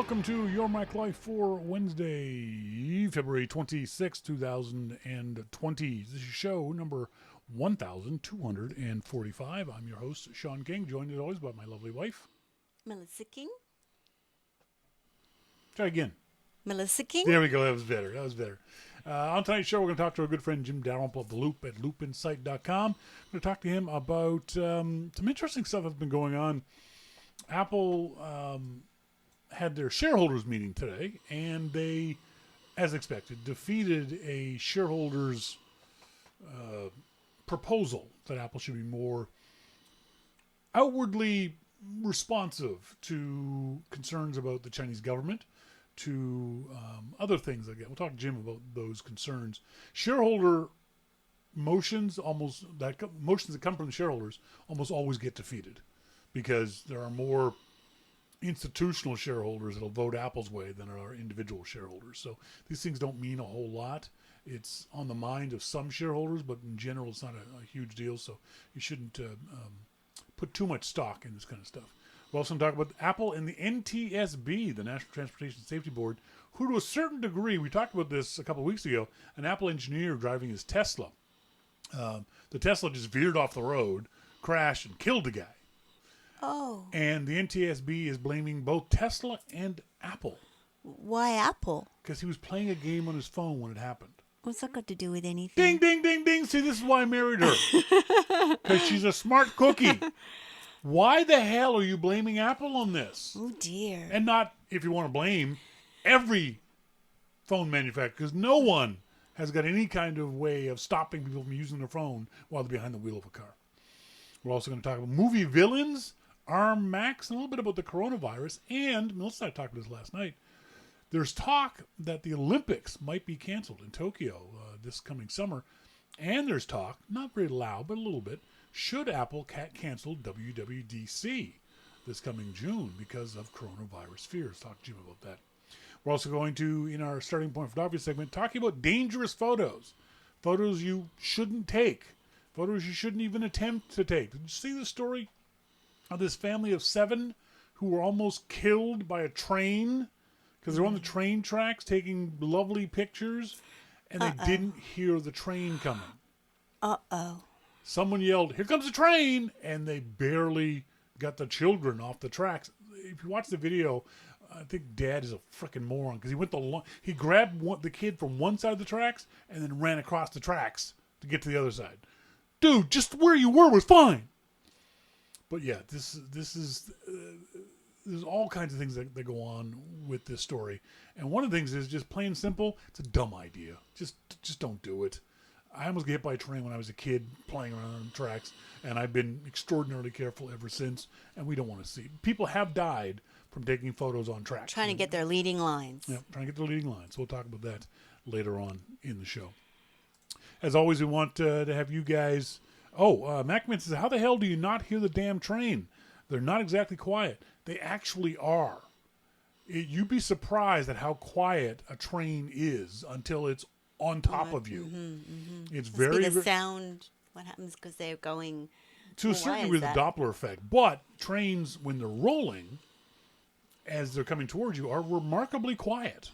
welcome to Your Mac Life for Wednesday, February 26, 2020. This is show number 1245. I'm your host, Sean King, joined as always by my lovely wife, Melissa King. Try again. Melissa King. There we go. That was better. On tonight's show, we're going to talk to our good friend Jim Dalrymple of The Loop at loopinsight.com. We're going to talk to him about some interesting stuff that's been going on. Apple had their shareholders meeting today, and they, as expected, defeated a shareholders proposal that Apple should be more outwardly responsive to concerns about the Chinese government, to other things like that. We'll talk to Jim about those concerns. Shareholder motions that come from the shareholders almost always get defeated because there are more institutional shareholders that'll vote Apple's way than are individual shareholders. So these things don't mean a whole lot. It's on the mind of some shareholders, but in general, it's not a huge deal. So you shouldn't put too much stock in this kind of stuff. We'll also talk about Apple and the NTSB, the National Transportation Safety Board, who to a certain degree, we talked about this a couple of weeks ago, an Apple engineer driving his Tesla. The Tesla just veered off the road, crashed, and killed the guy. Oh. And the NTSB is blaming both Tesla and Apple. Why Apple? Because he was playing a game on his phone when it happened. What's that got to do with anything? Ding, ding, ding, ding. See, this is why I married her. Because she's a smart cookie. Why the hell are you blaming Apple on this? Oh, dear. And not, if you want to blame, every phone manufacturer. Because no one has got any kind of way of stopping people from using their phone while they're behind the wheel of a car. We're also going to talk about movie villains, ARM Macs, and a little bit about the coronavirus. And Melissa and I talked about this last night. There's talk that the Olympics might be canceled in Tokyo this coming summer. And there's talk, not very loud, but a little bit, should Apple cancel WWDC this coming June because of coronavirus fears? Talk to Jim about that. We're also going to, in our starting point for the obvious segment, talking about dangerous photos. Photos you shouldn't take. Photos you shouldn't even attempt to take. Did you see the story of this family of 7 who were almost killed by a train because they're on the train tracks taking lovely pictures and they didn't hear the train coming? Uh-oh. Someone yelled, "Here comes the train!" and they barely got the children off the tracks. If you watch the video, I think Dad is a freaking moron because he grabbed the kid from one side of the tracks and then ran across the tracks to get to the other side. Dude, just where you were was fine. But yeah, there's all kinds of things that go on with this story. And one of the things is just plain simple, it's a dumb idea. Just don't do it. I almost got hit by a train when I was a kid playing around on the tracks, and I've been extraordinarily careful ever since, and we don't want to see. People have died from taking photos on tracks. Trying to get their leading lines. Yeah, trying to get their leading lines. So we'll talk about that later on in the show. As always, we want to have you guys... MacMan says, how the hell do you not hear the damn train? They're not exactly quiet. They actually are. You'd be surprised at how quiet a train is until it's on top of you. It's very the sound. What happens because they're going to a certain degree the Doppler effect. But trains, when they're rolling, as they're coming towards you, are remarkably quiet.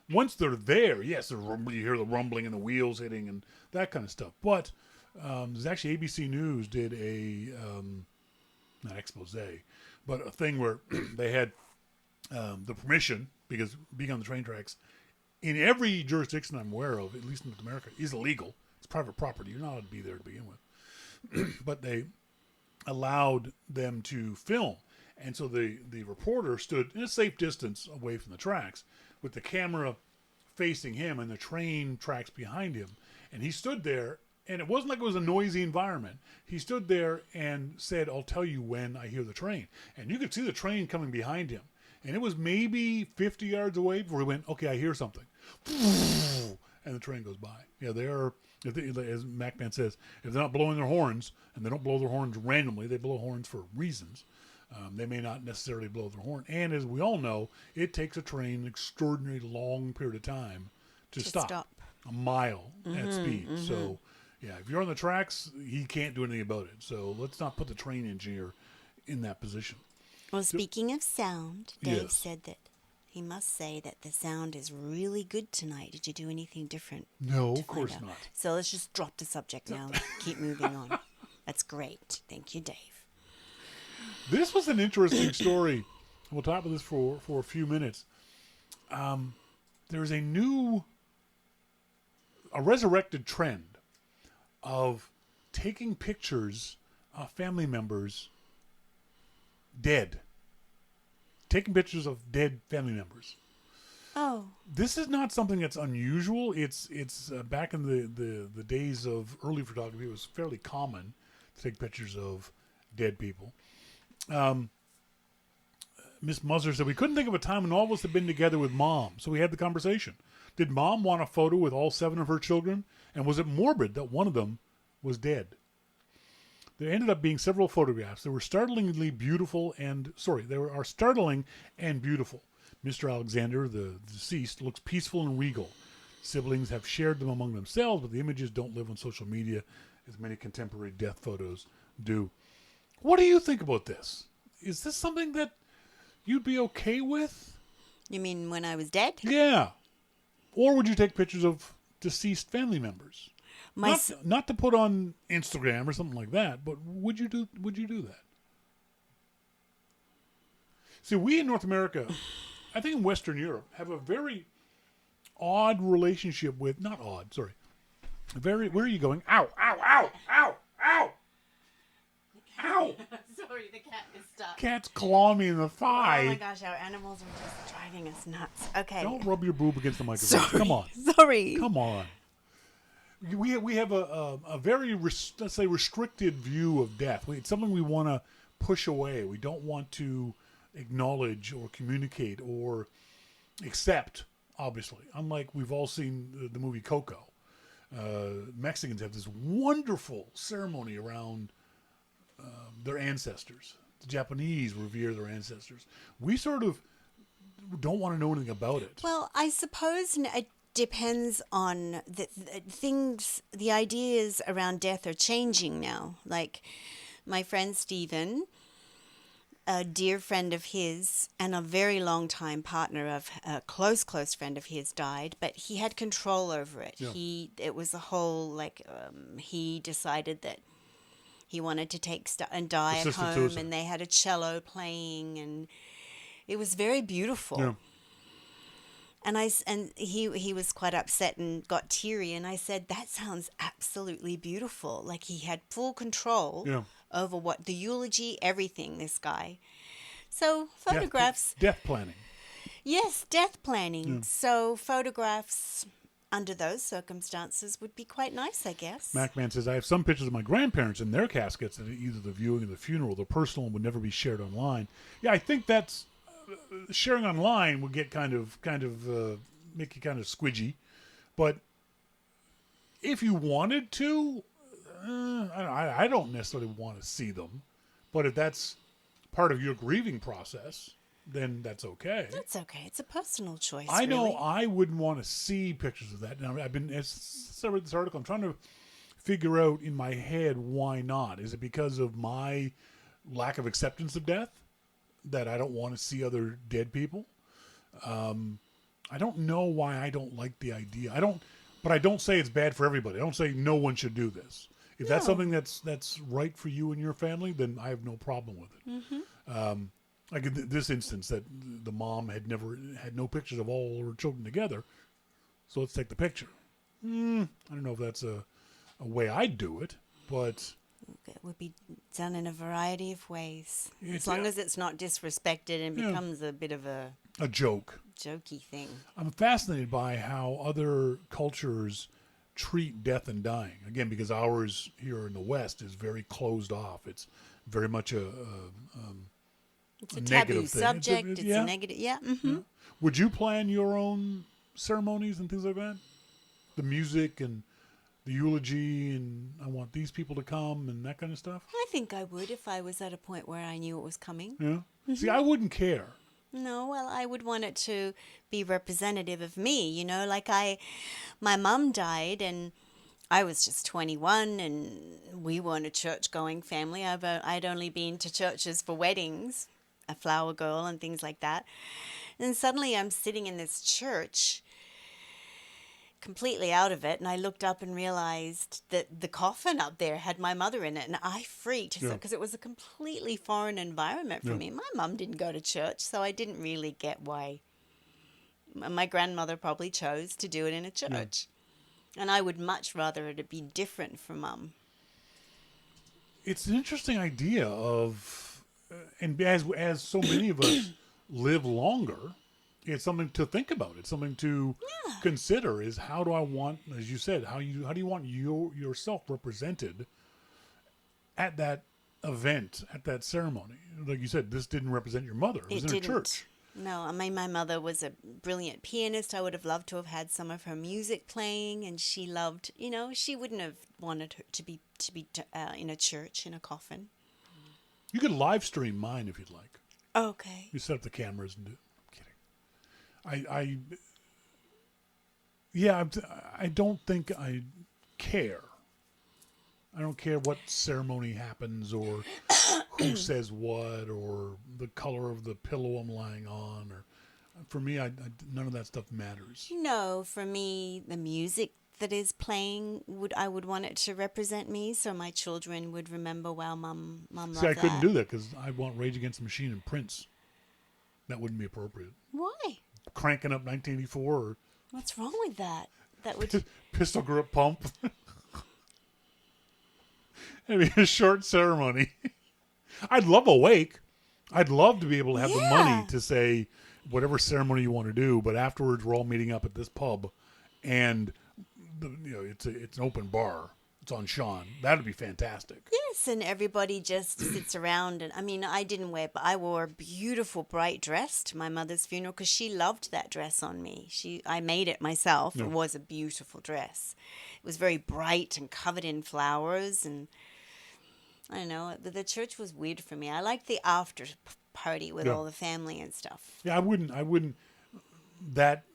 Once they're there, yes, you hear the rumbling and the wheels hitting and that kind of stuff. But there's actually ABC News did a not expose, but a thing where they had the permission, because being on the train tracks in every jurisdiction I'm aware of, at least in North America, is illegal. It's private property. You're not allowed to be there to begin with. But they allowed them to film. And so the reporter stood in a safe distance away from the tracks with the camera facing him and the train tracks behind him. And he stood there, and it wasn't like it was a noisy environment. He stood there and said, "I'll tell you when I hear the train." And you could see the train coming behind him. And it was maybe 50 yards away before he went, "Okay, I hear something." And the train goes by. Yeah, as MacMan says, if they're not blowing their horns, and they don't blow their horns randomly, they blow horns for reasons. They may not necessarily blow their horn. And as we all know, it takes a train an extraordinarily long period of time to stop. A mile at speed. So, yeah, if you're on the tracks, he can't do anything about it. So let's not put the train engineer in that position. Well, speaking of sound, Dave said that He must say that the sound is really good tonight. Did you do anything different? No, to of course find out? not. So let's just drop the subject now and keep moving on. That's great. Thank you, Dave. This was an interesting story. We'll talk about this for a few minutes. There's a resurrected trend of taking pictures of family members dead. Taking pictures of dead family members. Oh. This is not something that's unusual. It's back in the days of early photography, it was fairly common to take pictures of dead people. Miss Muzzer said, we couldn't think of a time when all of us had been together with Mom, so we had the conversation. Did Mom want a photo with all 7 of her children? And was it morbid that one of them was dead? There ended up being several photographs. They were startling and beautiful. Mr. Alexander, the deceased, looks peaceful and regal. Siblings have shared them among themselves, but the images don't live on social media as many contemporary death photos do. What do you think about this? Is this something that you'd be okay with? You mean when I was dead? Yeah. Or would you take pictures of deceased family members? Not to put on Instagram or something like that, but would you do that? See, we in North America, I think in Western Europe, have a very odd relationship with, not odd, sorry. Where are you going? Ow, ow, ow, ow, ow. Ow! Sorry, the cat is stuck. Cat's clawing me in the thigh. Oh my gosh, our animals are just driving us nuts. Okay. Don't rub your boob against the microphone. Sorry. Come on. Sorry. Come on. We have a very, let's say, restricted view of death. It's something we want to push away. We don't want to acknowledge or communicate or accept, obviously. Unlike we've all seen the movie Coco. Mexicans have this wonderful ceremony around their ancestors. The Japanese revere their ancestors. We sort of don't want to know anything about it. Well, I suppose it depends on the things, the ideas around death are changing now. Like my friend Stephen, a dear friend of his and a very long time partner of a close friend of his died, but he had control over it. Yeah. It was a whole, he decided that he wanted to take and die at home, suicide. And they had a cello playing, and it was very beautiful. Yeah. And he was quite upset and got teary, and I said, that sounds absolutely beautiful. Like he had full control over what the eulogy, everything, this guy. So photographs. Death planning. Yes, death planning. Yeah. So photographs under those circumstances would be quite nice, I guess. Macman says, I have some pictures of my grandparents in their caskets at either the viewing or the funeral. The personal would never be shared online. Yeah, I think that's sharing online would get kind of make you kind of squidgy. But if you wanted to, I don't necessarily want to see them. But if that's part of your grieving process, then that's okay. That's okay. It's a personal choice. I know I wouldn't want to see pictures of that. Now, as I read this article, I'm trying to figure out in my head why not. Is it because of my lack of acceptance of death that I don't want to see other dead people? I don't know why I don't like the idea. But I don't say it's bad for everybody. I don't say no one should do this. If that's something that's right for you and your family, then I have no problem with it. Mm-hmm. Like in this instance, that the mom had no pictures of all her children together, so let's take the picture. I don't know if that's a way I'd do it, but it would be done in a variety of ways, as long as it's not disrespected and becomes a bit of a jokey thing. I'm fascinated by how other cultures treat death and dying. Again, because ours here in the West is very closed off. It's very much it's a taboo subject. It's a negative. Yeah. Mm-hmm. Yeah. Would you plan your own ceremonies and things like that? The music and the eulogy, and I want these people to come and that kind of stuff? I think I would if I was at a point where I knew it was coming. Yeah. Mm-hmm. See, I wouldn't care. No, well, I would want it to be representative of me. You know, like my mum died and I was just 21 and we weren't a church-going family. I'd only been to churches for weddings, a flower girl and things like that. And suddenly I'm sitting in this church, completely out of it, and I looked up and realized that the coffin up there had my mother in it, and I freaked because it was a completely foreign environment for me. My mum didn't go to church, so I didn't really get why. My grandmother probably chose to do it in a church, and I would much rather it be different from It's an interesting idea of, and as so many of us live longer, it's something to think about. It's something to consider. Is how do I want, as you said, how do you want yourself represented at that event, at that ceremony? Like you said, this didn't represent your mother. It was in a church. No, I mean, my mother was a brilliant pianist. I would have loved to have had some of her music playing, and she loved, she wouldn't have wanted her to be in a church in a coffin. You could live stream mine if you'd like. Okay. You set up the cameras and do. I'm kidding. I don't think I care. I don't care what ceremony happens or who says what or the color of the pillow I'm lying on. Or for me, none of that stuff matters. No, for me, the music that is playing I would want it to represent me, so my children would remember. Wow, mom loved that. See, I couldn't do that because I want Rage Against the Machine and Prince. That wouldn't be appropriate. Why? Cranking up 1984 or what's wrong with that? That would Pistol Grip Pump. It'd be a short ceremony. I'd love a wake. I'd love to be able to have the money to say whatever ceremony you want to do, but afterwards we're all meeting up at this pub, and it's an open bar. It's on Sean. That'd be fantastic. Yes, and everybody just sits around. And I mean, I didn't wear, but I wore a beautiful bright dress to my mother's funeral because she loved that dress on me. I made it myself. It was a beautiful dress. It was very bright and covered in flowers, and I don't know. The church was weird for me. I liked the after party with all the family and stuff. Yeah, I wouldn't. That.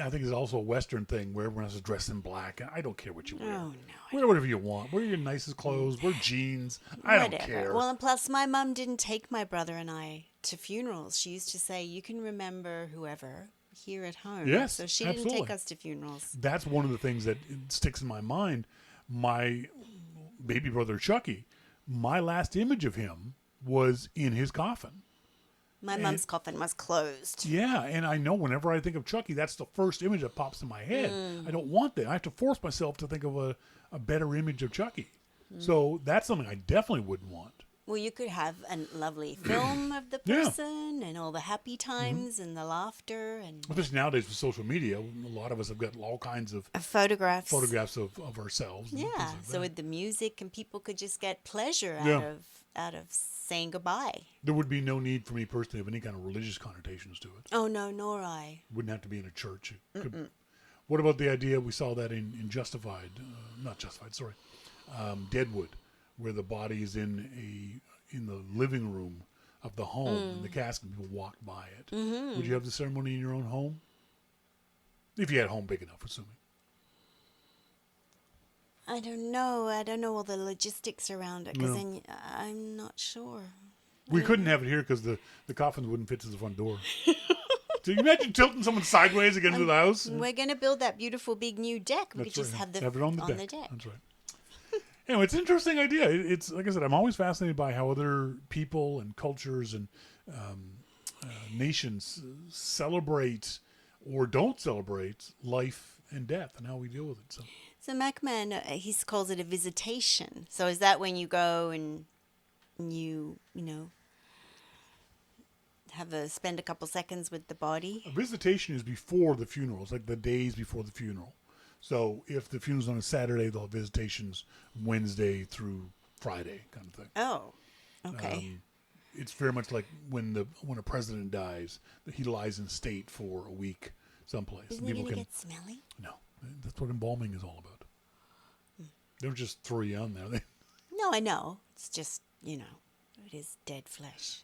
I think it's also a Western thing where everyone else is dressed in black. I don't care what you wear. Oh, no. Wear whatever you want. Wear your nicest clothes. Wear jeans. I don't care. Well, and plus my mom didn't take my brother and I to funerals. She used to say, you can remember whoever here at home. Yes, so she absolutely. didn't take us to funerals. That's one of the things that sticks in my mind. My baby brother, Chucky, my last image of him was in his coffin. My mom's coffin was closed. Yeah, and I know whenever I think of Chucky, that's the first image that pops in my head. I don't want that. I have to force myself to think of a better image of Chucky. So that's something I definitely wouldn't want. Well, you could have a lovely film of the person and all the happy times and the laughter. And especially nowadays with social media, a lot of us have got all kinds of photographs of ourselves. Yeah, like so with the music, and people could just get pleasure out of saying goodbye. There would be no need for me personally of any kind of religious connotations to it. Oh, no, nor I. Wouldn't have to be in a church. What about the idea, we saw that in Justified, not Justified, sorry, Deadwood, where the body is in the living room of the home and the casket, people walk by it. Would you have the ceremony in your own home? If you had a home big enough, assuming. I don't know. I don't know all the logistics around it because I'm not sure. We couldn't have it here because the coffins wouldn't fit to the front door. So you imagine tilting someone sideways against the house? We're going to build that beautiful big new deck. We could just have it on the deck. That's right. Anyway, it's an interesting idea. It's like I said, I'm always fascinated by how other people and cultures and nations celebrate or don't celebrate life and death and how we deal with it. So MacMan, he calls it a visitation. So is that when you go and you spend a couple seconds with the body? A visitation is before the funeral. It's like the days before the funeral. So if the funeral's on a Saturday, they'll have visitations Wednesday through Friday kind of thing. Oh, okay. It's very much like when a president dies, he lies in state for a week someplace. Isn't it going to get smelly? No. That's what embalming is all about. They don't just throw you on there. No, I know. It's just, it is dead flesh.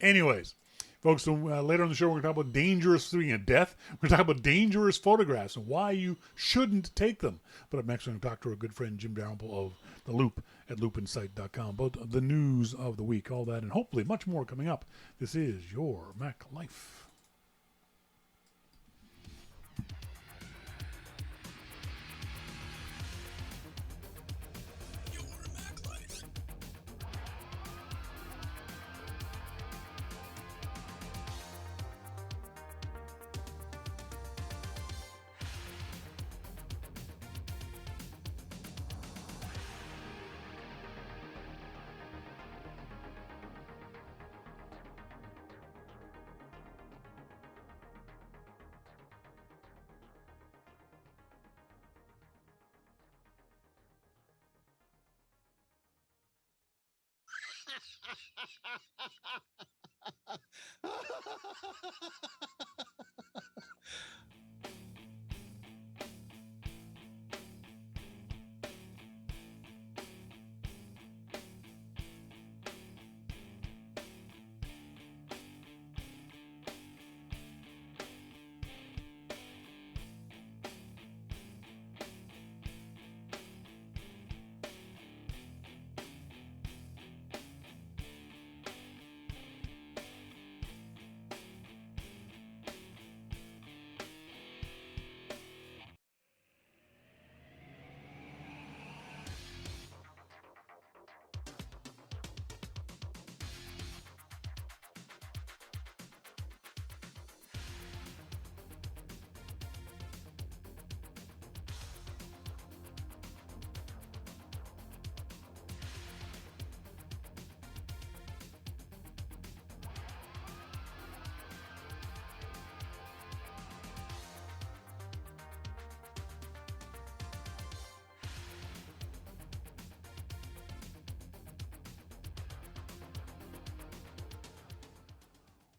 Anyways, Folks, so later on the show, we're going to talk about speaking of death, we're going to talk about dangerous photographs and why you shouldn't take them. But I'm next going to talk to our good friend Jim Dalrymple of The Loop at loopinsight.com about the news of the week, all that, and hopefully much more coming up. This is Your Mac Life.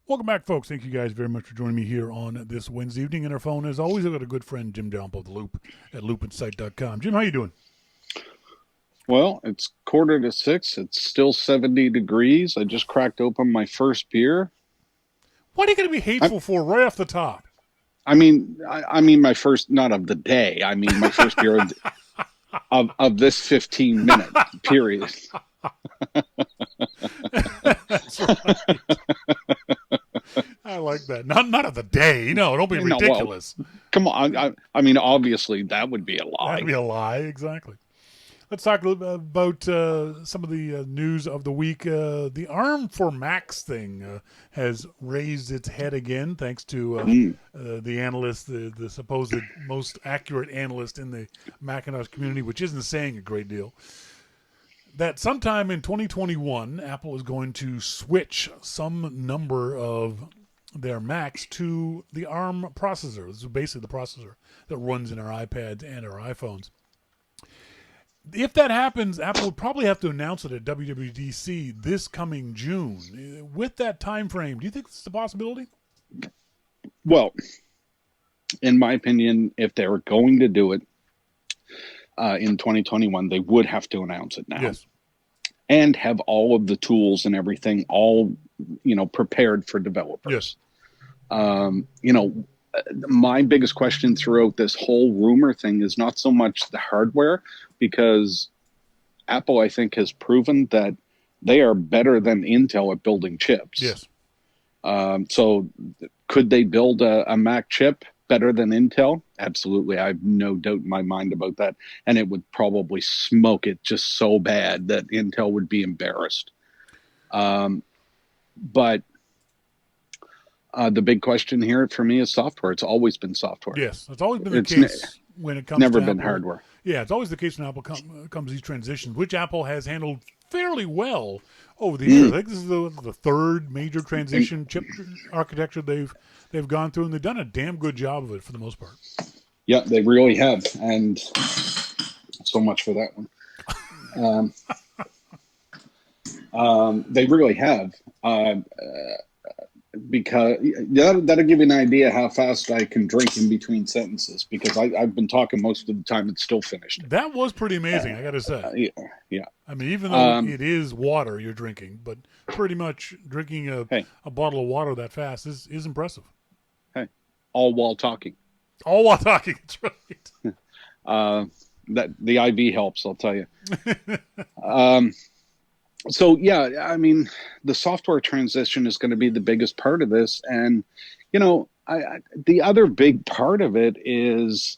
Welcome back, folks. Thank you guys very much for joining me here on this Wednesday evening. And our phone, as always, I've got a good friend, Jim Dalrymple of The Loop at loopinsight.com. Jim, how you doing? Well, it's 5:45. It's still 70 degrees. I just cracked open my first beer. What are you going to be hateful for right off the top? I mean my first, not of the day. I mean my first beer of this 15-minute period. That's right. I like that. Not of the day. No, don't be ridiculous. Well, come on. I mean, obviously, that would be a lie. That would be a lie, exactly. Let's talk a little bit about some of the news of the week. The ARM for Macs thing has raised its head again, thanks to the analyst, the supposed most accurate analyst in the Macintosh community, which isn't saying a great deal. That sometime in 2021, Apple is going to switch some number of their Macs to the ARM processor. This is basically the processor that runs in our iPads and our iPhones. If that happens, Apple would probably have to announce it at WWDC this coming June. With that time frame, do you think it's a possibility? Well, in my opinion, if they were going to do it in 2021, they would have to announce it now. Yes. And have all of the tools and everything all, prepared for developers. Yes. My biggest question throughout this whole rumor thing is not so much the hardware, because Apple, I think, has proven that they are better than Intel at building chips. Yes. So could they build a Mac chip better than Intel? Absolutely. I have no doubt in my mind about that. And it would probably smoke it just so bad that Intel would be embarrassed. But the big question here for me is software. It's always been software. Yes, it's always been the case when it comes never to been Apple. Hardware. Yeah, it's always the case when Apple comes to these transitions, which Apple has handled fairly well over the years. I think this is the third major transition chip architecture they've gone through, and they've done a damn good job of it for the most part. Yeah, they really have, and so much for that one. They really have. because that'll give you an idea how fast I can drink in between sentences, because I've been talking most of the time. It's still finished. That was pretty amazing, I got to say. Yeah. I mean, even though it is water you're drinking, but pretty much drinking a bottle of water that fast is impressive. Hey, all while talking. All while talking, that's right. That the IV helps, I'll tell you. So yeah, I mean, the software transition is going to be the biggest part of this, and the other big part of it is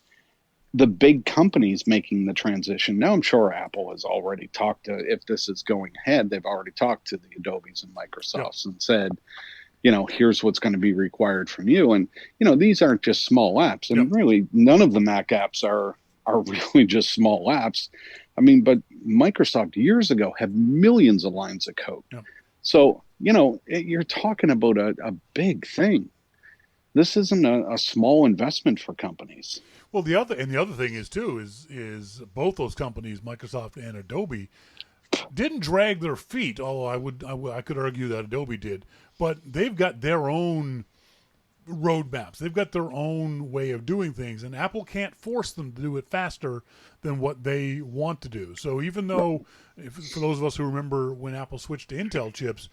the big companies making the transition. Now, I'm sure Apple has already talked to, if this is going ahead, they've already talked to the Adobes and Microsofts and said, here's what's going to be required from you. And, these aren't just small apps. And really, none of the Mac apps are really just small apps. I mean, but Microsoft years ago had millions of lines of code. Yep. So, you're talking about a big thing. This isn't a small investment for companies. Well, the other thing is too is both those companies, Microsoft and Adobe, didn't drag their feet. Although I could argue that Adobe did, but they've got their own roadmaps. They've got their own way of doing things, and Apple can't force them to do it faster than what they want to do. So even though, for those of us who remember when Apple switched to Intel chips,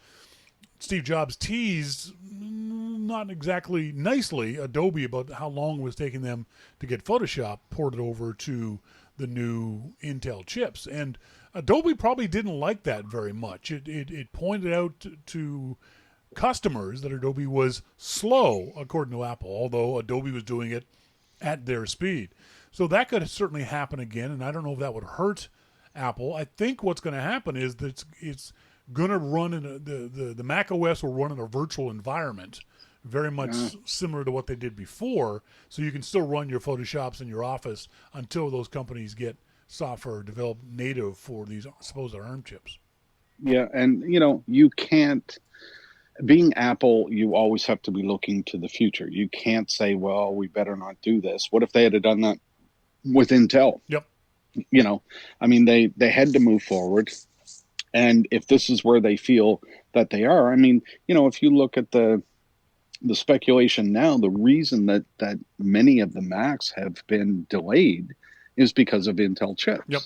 Steve Jobs teased, not exactly nicely, Adobe about how long it was taking them to get Photoshop ported over to the new Intel chips. And Adobe probably didn't like that very much. It pointed out to customers that Adobe was slow, according to Apple, although Adobe was doing it at their speed. So that could certainly happen again, and I don't know if that would hurt Apple. I think what's going to happen is that it's going to run in the Mac OS will run in a virtual environment, very much similar to what they did before. So you can still run your Photoshops in your Office until those companies get software developed native for these supposed ARM chips. Yeah, and you can't. Being Apple, you always have to be looking to the future. You can't say, well, we better not do this. What if they had done that with Intel? Yep. I mean, they had to move forward. And if this is where they feel that they are, I mean, if you look at the speculation now, the reason that many of the Macs have been delayed is because of Intel chips. Yep.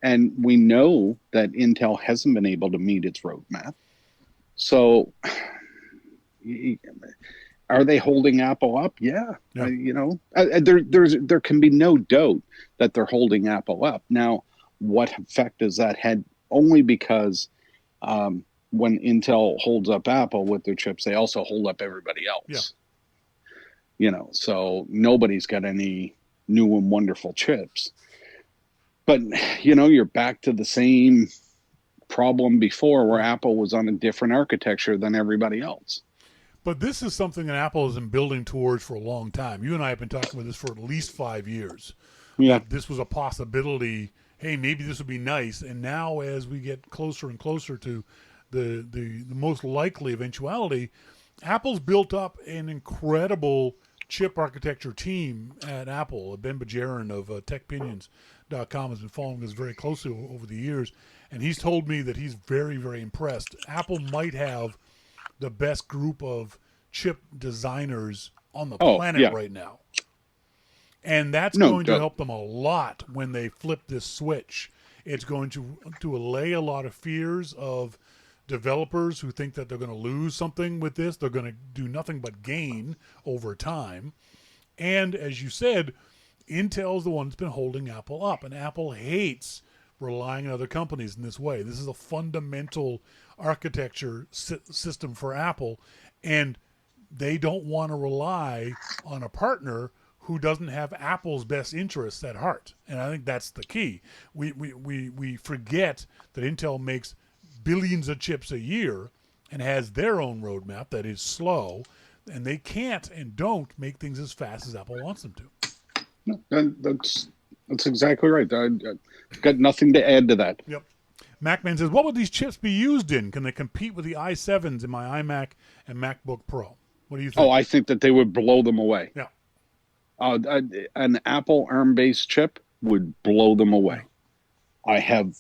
And we know that Intel hasn't been able to meet its roadmap. So, are they holding Apple up? Yeah. There can be no doubt that they're holding Apple up. Now, what effect does that have? Only because when Intel holds up Apple with their chips, they also hold up everybody else. Yeah. So nobody's got any new and wonderful chips. But, you're back to the same problem before, where Apple was on a different architecture than everybody else. But this is something that Apple has been building towards for a long time. You and I have been talking about this for at least 5 years. Yeah. This was a possibility. Hey, maybe this would be nice. And now as we get closer and closer to the most likely eventuality, Apple's built up an incredible chip architecture team at Apple. Ben Bajarin of TechPinions.com has been following this very closely over the years. And he's told me that he's very, very impressed. Apple might have the best group of chip designers on the planet right now. And that's going to help them a lot when they flip this switch. It's going to allay a lot of fears of developers who think that they're going to lose something with this. They're going to do nothing but gain over time. And as you said, Intel's the one that's been holding Apple up. And Apple hates relying on other companies in this way. This is a fundamental architecture system for Apple, and they don't want to rely on a partner who doesn't have Apple's best interests at heart. And I think that's the key. We forget that Intel makes billions of chips a year and has their own roadmap that is slow, and they can't and don't make things as fast as Apple wants them to. No, that's exactly right. I've got nothing to add to that. Yep. MacMan says, what would these chips be used in? Can they compete with the i7s in my iMac and MacBook Pro? What do you think? Oh, I think that they would blow them away. Yeah. An Apple ARM-based chip would blow them away.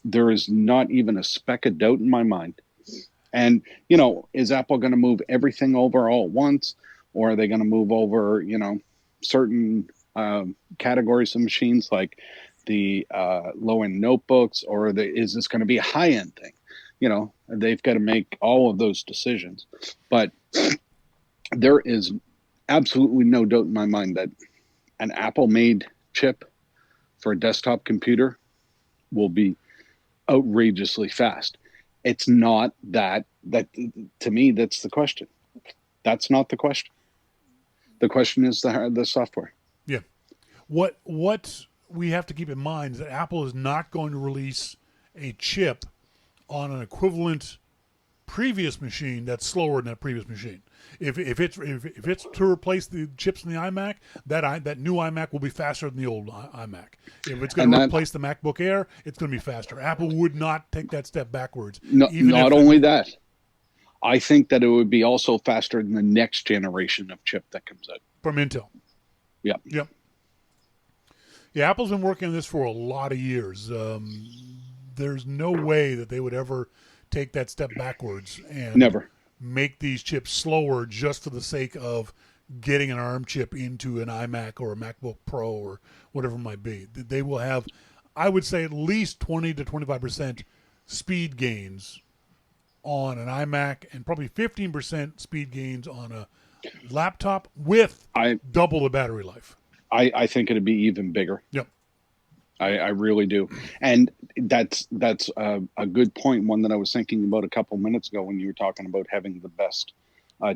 There is not even a speck of doubt in my mind. And, is Apple going to move everything over all at once, or are they going to move over, certain categories of machines like the low-end notebooks, or is this going to be a high-end thing? They've got to make all of those decisions. But there is absolutely no doubt in my mind that an Apple-made chip for a desktop computer will be outrageously fast. It's not that to me, that's the question. That's not the question. The question is the software. Yeah. What we have to keep in mind is that Apple is not going to release a chip on an equivalent previous machine that's slower than that previous machine. If it's to replace the chips in the iMac, that new iMac will be faster than the old iMac. If it's going to replace the MacBook Air, it's going to be faster. Apple would not take that step backwards. Not only that, I think that it would be also faster than the next generation of chip that comes out from Intel. Yep. Yeah, Apple's been working on this for a lot of years. There's no way that they would ever take that step backwards and never make these chips slower just for the sake of getting an ARM chip into an iMac or a MacBook Pro or whatever it might be. They will have, I would say, at least 20 to 25% speed gains on an iMac and probably 15% speed gains on a laptop with double the battery life. I think it'd be even bigger. Yep. I really do. And that's a good point, one that I was thinking about a couple minutes ago when you were talking about having the best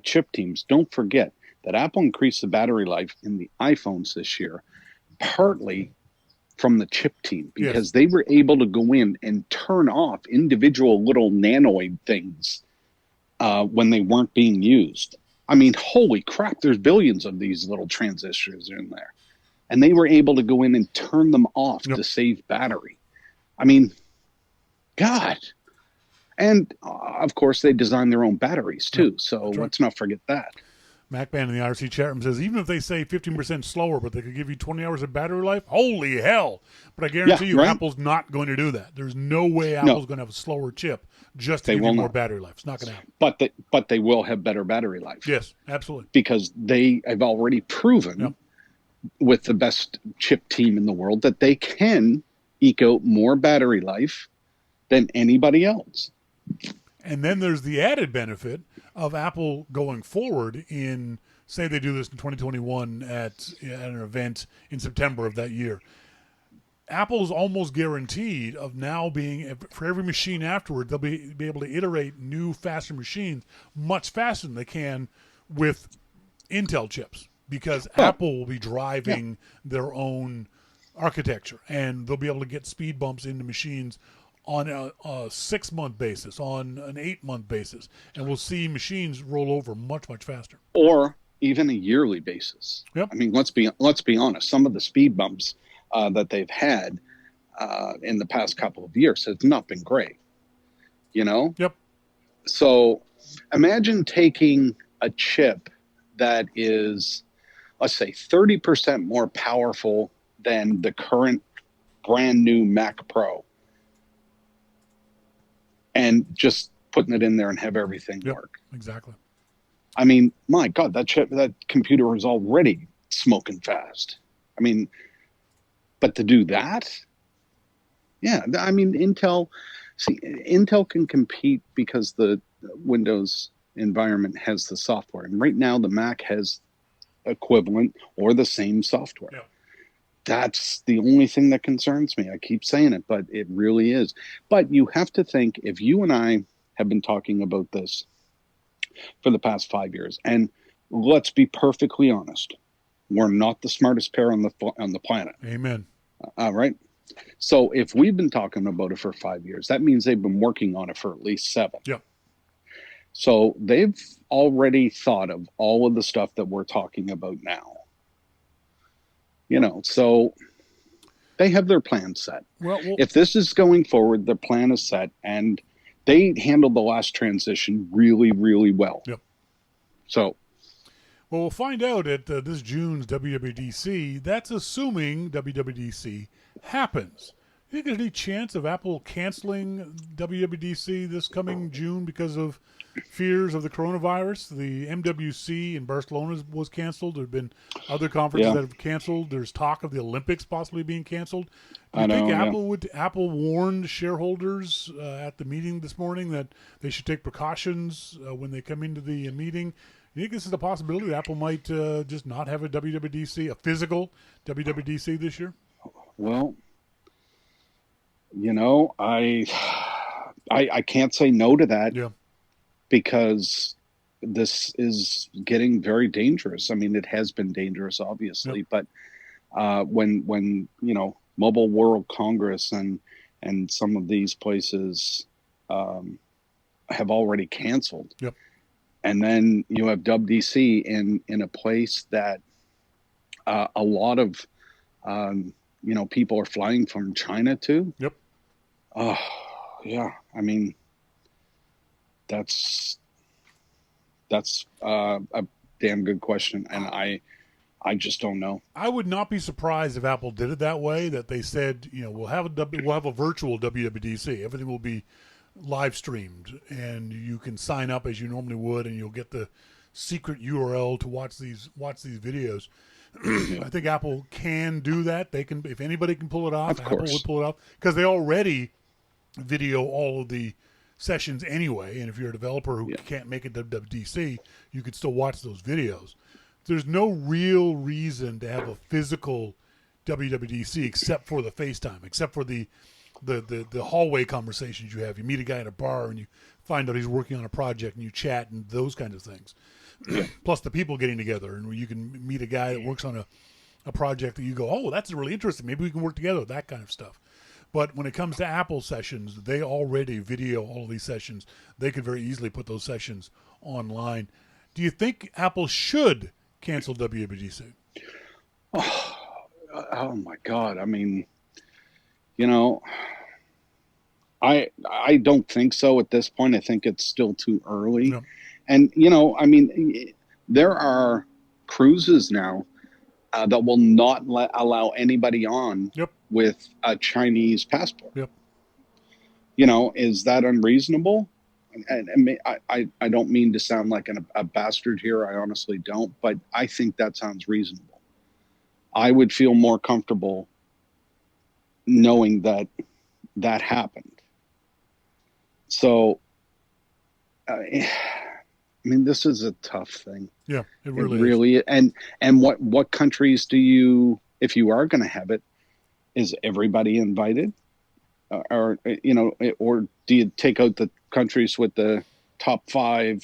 chip teams. Don't forget that Apple increased the battery life in the iPhones this year, partly from the chip team, because they were able to go in and turn off individual little nanoid things when they weren't being used. I mean, holy crap, there's billions of these little transistors in there. And they were able to go in and turn them off to save battery. I mean, God. And, of course, they design their own batteries, too. So let's not forget that. MacBand in the IRC chat room says, even if they say 15% slower, but they could give you 20 hours of battery life, holy hell. But I guarantee you, Apple's not going to do that. There's no way Apple's going to have a slower chip just to give you more battery life. It's not going to happen. But they will have better battery life. Yes, absolutely. Because they have already proven with the best chip team in the world that they can eke out more battery life than anybody else. And then there's the added benefit of Apple going forward in, say they do this in 2021 at an event in September of that year. Apple's almost guaranteed of now being, for every machine afterward, they'll be able to iterate new, faster machines much faster than they can with Intel chips, because Apple will be driving their own architecture, and they'll be able to get speed bumps into machines on a 6-month basis, on an 8-month basis, and we'll see machines roll over much, much faster. Or even a yearly basis. Yep. I mean, let's be honest. Some of the speed bumps that they've had in the past couple of years has not been great. Yep. So imagine taking a chip that is, let's say, 30% more powerful than the current brand new Mac Pro, and just putting it in there and have everything work. Exactly. I mean, my God, that computer is already smoking fast. I mean, but to do that, I mean, Intel can compete because the Windows environment has the software. And right now the Mac has equivalent or the same software. Yeah. That's the only thing that concerns me. I keep saying it, but it really is. But you have to think, if you and I have been talking about this for the past 5 years, and let's be perfectly honest, we're not the smartest pair on the planet. Amen. All right. So if we've been talking about it for 5 years, that means they've been working on it for at least 7. Yeah. So they've already thought of all of the stuff that we're talking about now. So they have their plan set. Well, if this is going forward, their plan is set, and they handled the last transition really, really well. Yep. So, well, we'll find out at this June's WWDC. That's assuming WWDC happens. You think there's any chance of Apple canceling WWDC this coming June because of fears of the coronavirus? The MWC in Barcelona was canceled. There have been other conferences that have canceled. There's talk of the Olympics possibly being canceled. Do you think Apple warned shareholders at the meeting this morning that they should take precautions when they come into the meeting? You think this is a possibility that Apple might just not have a WWDC, a physical WWDC this year? Well, I can't say no to that. Yeah. Because this is getting very dangerous. I mean, it has been dangerous, obviously, but when Mobile World Congress and some of these places have already canceled, and then you have WDC in a place that a lot of people are flying from China to. Yep. Oh, yeah. I mean, that's a damn good question, and I just don't know. I would not be surprised if Apple did it that way. That they said, we'll have a virtual WWDC. Everything will be live streamed, and you can sign up as you normally would, and you'll get the secret URL to watch these videos. I think Apple can do that. They can, if anybody can pull it off. Apple would pull it off because they already video all of the sessions anyway, and if you're a developer who can't make it to WWDC, you could still watch those videos. There's no real reason to have a physical WWDC except for the FaceTime, except for the hallway conversations you have. You meet a guy at a bar and you find out he's working on a project and you chat and those kinds of things. Plus the people getting together, and you can meet a guy that works on a project that you go, oh, that's really interesting. Maybe we can work together, that kind of stuff. But when it comes to Apple sessions, they already video all of these sessions. They could very easily put those sessions online. Do you think Apple should cancel WWDC? Oh my God. I mean, I don't think so at this point. I think it's still too early. Yeah. And, I mean, there are cruises now that will not allow anybody on with a Chinese passport. Yep. Is that unreasonable? And I don't mean to sound like a bastard here. I honestly don't, but I think that sounds reasonable. I would feel more comfortable knowing that happened. So, I mean, this is a tough thing. Yeah, it really is. And what countries do you, if you are going to have it, is everybody invited? Or do you take out the countries with the top 5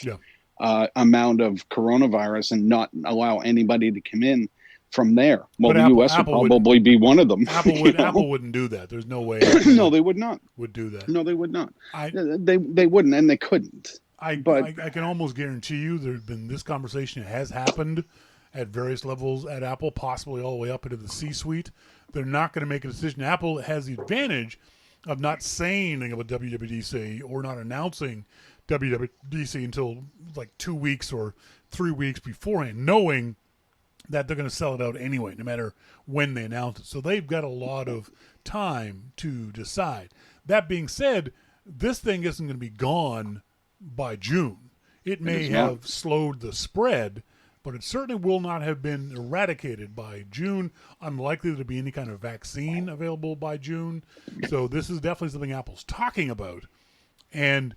amount of coronavirus and not allow anybody to come in from there? Well, the U.S. would probably be one of them. Apple wouldn't do that. There's no way. No, they would not. Would do that. No, they would not. They wouldn't, and they couldn't. I can almost guarantee you this conversation has happened at various levels at Apple, possibly all the way up into the C-suite. They're not going to make a decision. Apple has the advantage of not saying anything about WWDC or not announcing WWDC until like 2 weeks or 3 weeks beforehand, knowing that they're going to sell it out anyway, no matter when they announce it. So they've got a lot of time to decide. That being said, this thing isn't going to be gone by June. It may have slowed the spread, but it certainly will not have been eradicated by June. Unlikely to be any kind of vaccine available by June. So this is definitely something Apple's talking about. And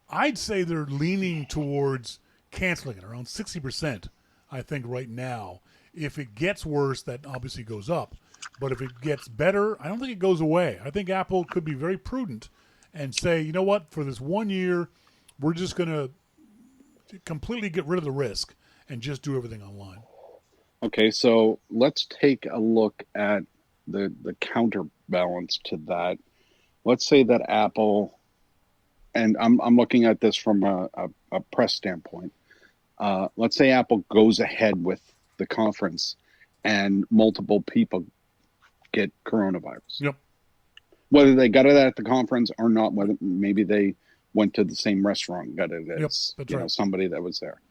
I'd say they're leaning towards canceling it, around 60%, I think, right now. If it gets worse, that obviously goes up. But if it gets better, I don't think it goes away. I think Apple could be very prudent and say, you know what, for this 1 year, we're just going to completely get rid of the risk and just do everything online. Okay, so let's take a look at the counterbalance to that. Let's say that Apple, and I'm looking at this from a press standpoint. Let's say Apple goes ahead with the conference and multiple people get coronavirus. Yep. Whether they got it at the conference or not, whether maybe they went to the same restaurant and got it as somebody that was there.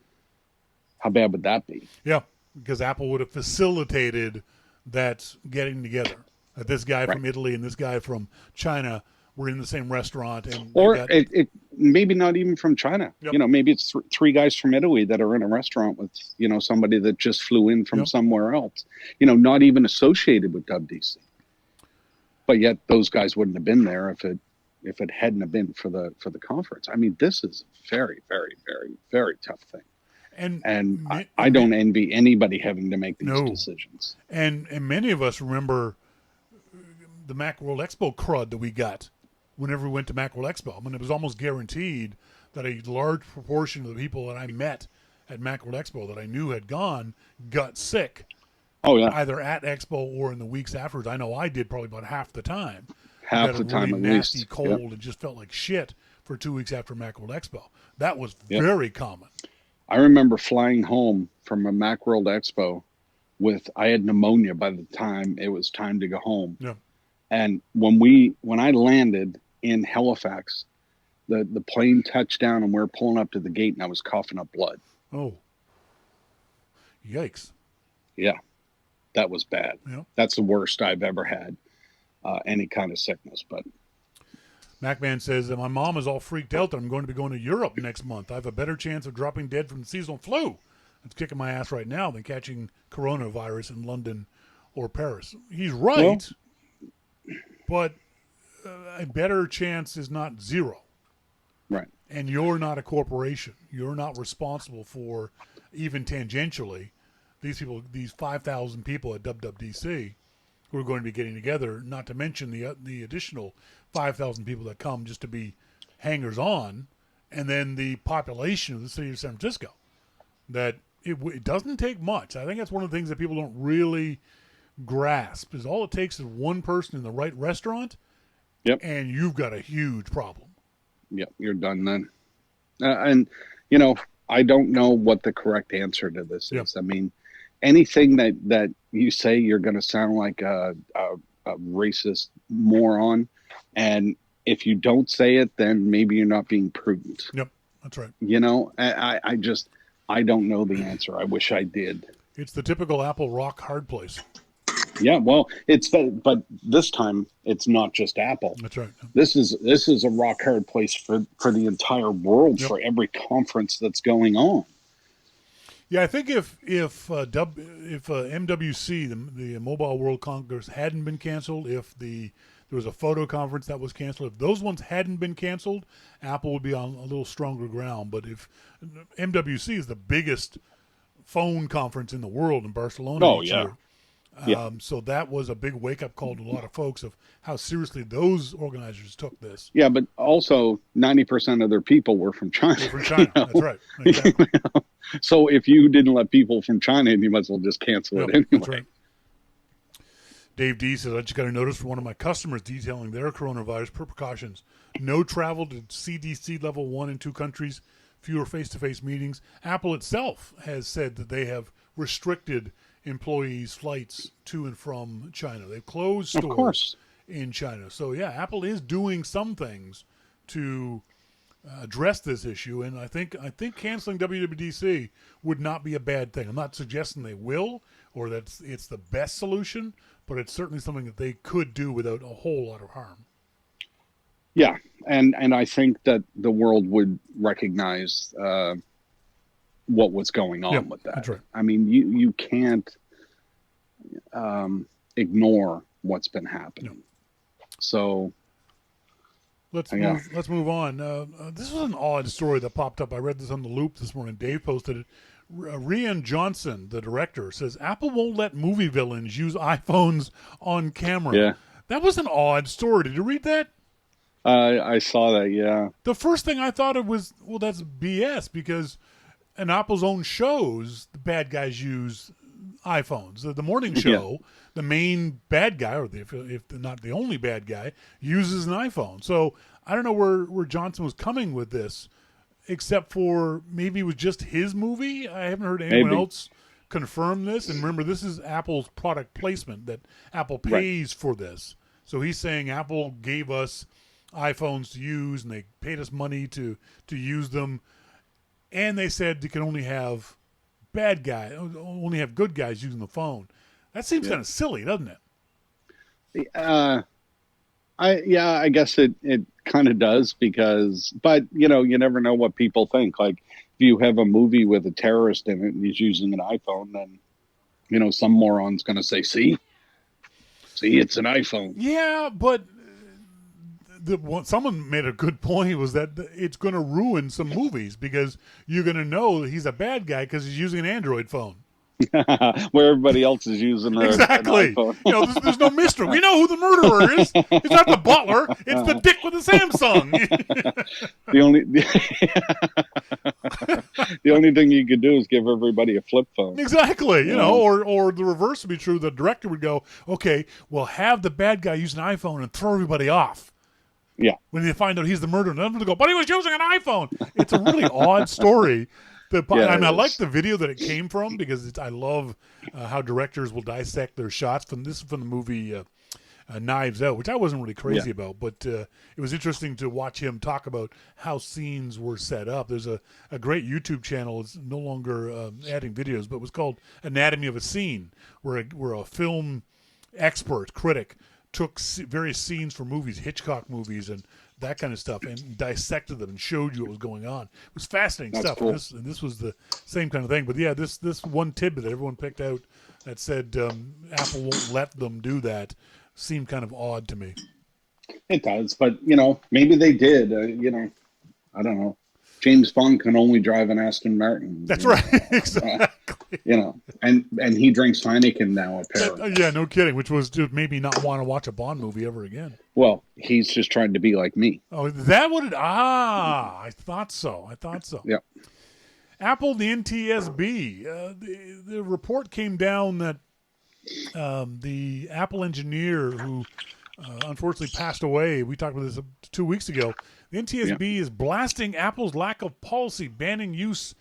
How bad would that be? Yeah, because Apple would have facilitated that getting together. That this guy Right. from Italy and this guy from China were in the same restaurant, and Or got, it maybe not even from China. Yep. You know, maybe it's three guys from Italy that are in a restaurant with, you know, somebody that just flew in from Yep. somewhere else. You know, not even associated with WDC. But yet those guys wouldn't have been there if it hadn't have been for the conference. I mean, this is a very, very, very, very tough thing. And I don't envy anybody having to make these decisions. And many of us remember the Macworld Expo crud that we got whenever we went to Macworld Expo. I mean, it was almost guaranteed that a large proportion of the people that I met at Macworld Expo that I knew had gone got sick. Oh, yeah. Either at Expo or in the weeks afterwards. I know I did probably about half the time. Half the time, really at nasty least. cold Yep. and just felt like shit for 2 weeks after Macworld Expo. That was very common. I remember flying home from a Macworld Expo I had pneumonia by the time it was time to go home. Yeah. And when I landed in Halifax, the plane touched down and we were pulling up to the gate and I was coughing up blood. Oh. Yikes. Yeah. That was bad. Yeah. That's the worst I've ever had, any kind of sickness. But MacMan says that my mom is all freaked out that I'm going to be going to Europe next month. I have a better chance of dropping dead from the seasonal flu. It's kicking my ass right now than catching coronavirus in London or Paris. He's right, but a better chance is not zero. Right. And you're not a corporation. You're not responsible for, even tangentially, these people, these 5,000 people at WWDC who are going to be getting together, not to mention the additional 5,000 people that come just to be hangers-on, and then the population of the city of San Francisco. That it doesn't take much. I think that's one of the things that people don't really grasp, is all it takes is one person in the right restaurant, and you've got a huge problem. Yep, you're done then. And, you know, I don't know what the correct answer to this is. I mean, anything that you say, you're going to sound like a racist moron. And if you don't say it, then maybe you're not being prudent. Yep, that's right. You know, I don't know the answer. I wish I did. It's the typical Apple rock hard place. Yeah, well, but this time it's not just Apple. That's right. This is a rock hard place for the entire world, for every conference that's going on. Yeah, I think if MWC, the Mobile World Congress, hadn't been canceled, if there was a photo conference that was canceled, if those ones hadn't been canceled, Apple would be on a little stronger ground. But if MWC is the biggest phone conference in the world in Barcelona each year. So that was a big wake-up call to a lot of folks of how seriously those organizers took this. Yeah, but also 90% of their people were from China. From China, you know? That's right. Exactly. So if you didn't let people from China in, you might as well just cancel it anyway. That's right. Dave D says, I just got a notice from one of my customers detailing their coronavirus precautions. No travel to CDC level 1 and 2 countries, fewer face-to-face meetings. Apple itself has said that they have restricted employees' flights to and from China. They've closed stores in China. So, yeah, Apple is doing some things to address this issue, and I think canceling WWDC would not be a bad thing. I'm not suggesting they will or that it's the best solution, but it's certainly something that they could do without a whole lot of harm. Yeah, and I think that the world would recognize what was going on with that. That's right. I mean, you can't ignore what's been happening. No. So let's move on. This was an odd story that popped up. I read this on the Loop this morning. Dave posted it. Rian Johnson, the director, says Apple won't let movie villains use iPhones on camera. Yeah. That was an odd story. Did you read that? I saw that, yeah. The first thing I thought of was, well, that's BS, because in Apple's own shows, the bad guys use iPhones. The morning show, the main bad guy, or if not the only bad guy, uses an iPhone. So I don't know where Johnson was coming with this, except for maybe it was just his movie. I haven't heard anyone else confirm this. And remember, this is Apple's product placement, that Apple pays for this. So he's saying Apple gave us iPhones to use, and they paid us money to use them. And they said you can only have good guys using the phone. That seems kind of silly, doesn't it? I guess it kind of does but you never know what people think. Like if you have a movie with a terrorist in it and he's using an iPhone, then some moron's going to say, see, it's an iPhone. Yeah, but someone made a good point was that it's going to ruin some movies because you're going to know that he's a bad guy because he's using an Android phone. Where everybody else is using exactly. An iPhone. There's no mystery. We know who the murderer is. It's not the butler. It's the dick with the Samsung. The only thing you could do is give everybody a flip phone. Exactly. Or the reverse would be true. The director would go, okay, well, have the bad guy use an iPhone and throw everybody off. Yeah. When they find out he's the murderer, and they go, but he was using an iPhone. It's a really odd story. I like the video that it came from because I love how directors will dissect their shots from the movie Knives Out, which I wasn't really crazy about, but it was interesting to watch him talk about how scenes were set up. There's a great YouTube channel. It's no longer adding videos, but it was called Anatomy of a Scene, where a film expert, critic, took various scenes from movies, Hitchcock movies, and that kind of stuff, and dissected them and showed you what was going on. It was fascinating stuff. Cool. And this was the same kind of thing. But yeah, this one tidbit that everyone picked out that said Apple won't let them do that seemed kind of odd to me. It does, but maybe they did. I don't know. James Bond can only drive an Aston Martin. That's right. Exactly. And he drinks Heineken now, apparently. Yeah, no kidding. Which was to maybe not want to watch a Bond movie ever again. Well, he's just trying to be like me. Oh, that would it? I thought so. Yeah. Apple, the NTSB. The report came down that the Apple engineer who unfortunately passed away. We talked about this 2 weeks ago. The NTSB is blasting Apple's lack of policy banning use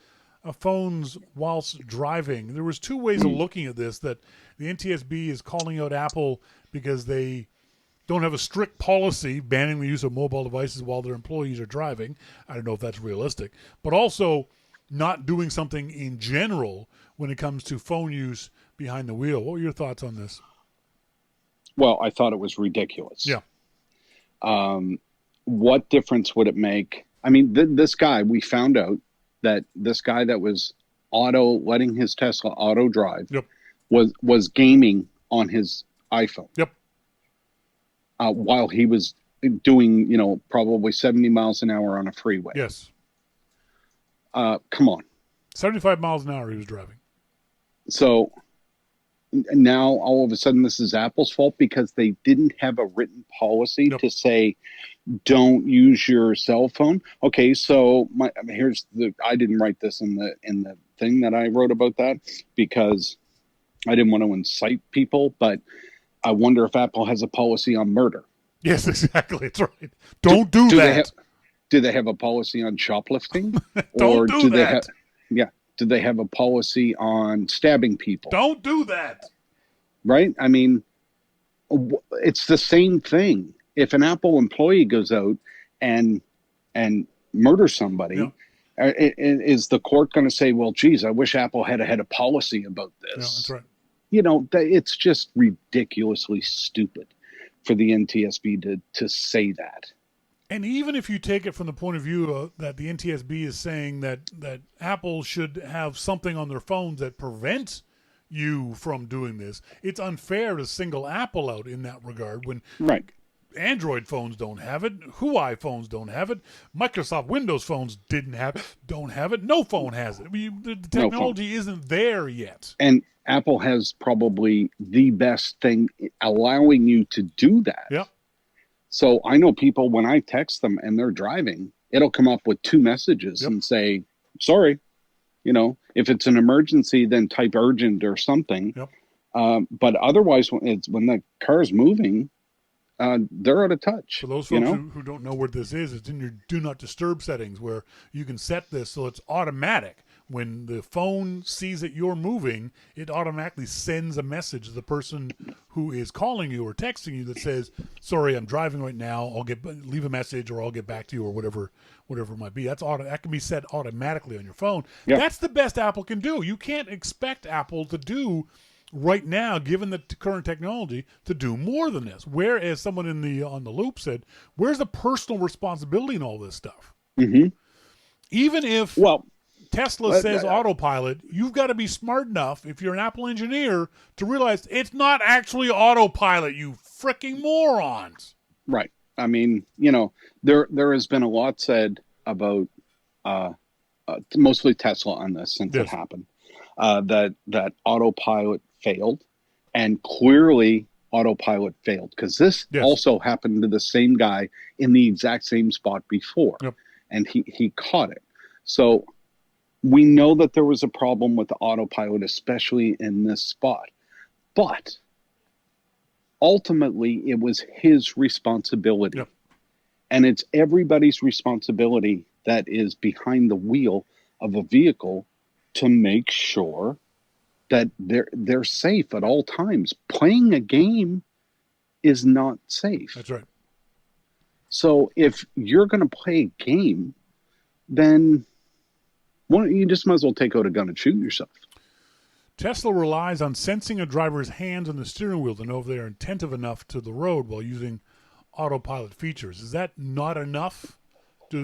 of phones whilst driving. There was two ways of looking at this, that the NTSB is calling out Apple because they don't have a strict policy banning the use of mobile devices while their employees are driving. I don't know if that's realistic. But also not doing something in general when it comes to phone use behind the wheel. What were your thoughts on this? Well, I thought it was ridiculous. Yeah. What difference would it make? I mean, this guy, we found out that this guy that was letting his Tesla auto drive was gaming on his iPhone. Yep. While he was doing, probably 70 miles an hour on a freeway. Yes. Come on. 75 miles an hour he was driving. So now all of a sudden this is Apple's fault because they didn't have a written policy to say don't use your cell phone. Okay, so I didn't write this in the thing that I wrote about that because I didn't want to incite people, but I wonder if Apple has a policy on murder. Yes, exactly. That's right. Don't do that. Do they have a policy on shoplifting? Don't do that. Do they have a policy on stabbing people? Don't do that. Right? I mean, it's the same thing. If an Apple employee goes out and murders somebody, is the court going to say, well, geez, I wish Apple had a policy about this? Yeah, that's right. It's just ridiculously stupid for the NTSB to say that. And even if you take it from the point of view that the NTSB is saying that Apple should have something on their phones that prevents you from doing this, it's unfair to single Apple out in that regard when Android phones don't have it, Huawei phones don't have it, Microsoft Windows phones don't have it, no phone has it. The technology isn't there yet. And Apple has probably the best thing allowing you to do that. Yeah. So I know people, when I text them and they're driving, it'll come up with two messages and say, sorry, if it's an emergency, then type urgent or something. Yep. But otherwise, when the car is moving, they're out of touch. For those folks who don't know what this is, it's in your do not disturb settings where you can set this so it's automatic. When the phone sees that you're moving, it automatically sends a message to the person who is calling you or texting you that says, sorry, I'm driving right now. Leave a message or I'll get back to you or whatever it might be. That can be set automatically on your phone. Yep. That's the best Apple can do. You can't expect Apple to do right now, given the current technology, to do more than this. Whereas someone on the loop said, where's the personal responsibility in all this stuff? Mm-hmm. Even if Well, Tesla says autopilot, you've got to be smart enough, if you're an Apple engineer, to realize it's not actually autopilot, you freaking morons. Right. I mean, you know, there has been a lot said about mostly Tesla on this since it happened. That autopilot failed, and clearly autopilot failed because this also happened to the same guy in the exact same spot before, and he caught it. So we know that there was a problem with the autopilot, especially in this spot, but ultimately it was his responsibility, and it's everybody's responsibility that is behind the wheel of a vehicle to make sure that they're safe at all times. Playing a game is not safe. That's right. So if you're going to play a game, then you just might as well take out a gun and shoot yourself. Tesla relies on sensing a driver's hands on the steering wheel to know if they are attentive enough to the road while using autopilot features. Is that not enough?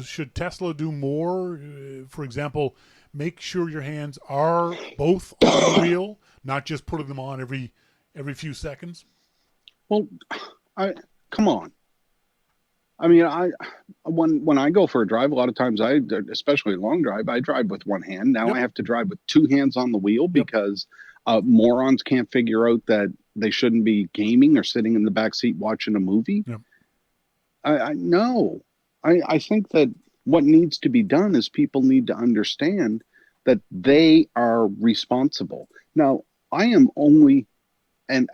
Should Tesla do more? For example, make sure your hands are both on the wheel, not just putting them on every few seconds. Well, come on. I mean, when I go for a drive, a lot of times especially a long drive, I drive with one hand. Now I have to drive with two hands on the wheel because morons can't figure out that they shouldn't be gaming or sitting in the back seat watching a movie. Yep. No. I think that what needs to be done is people need to understand that they are responsible. Now, I am only, and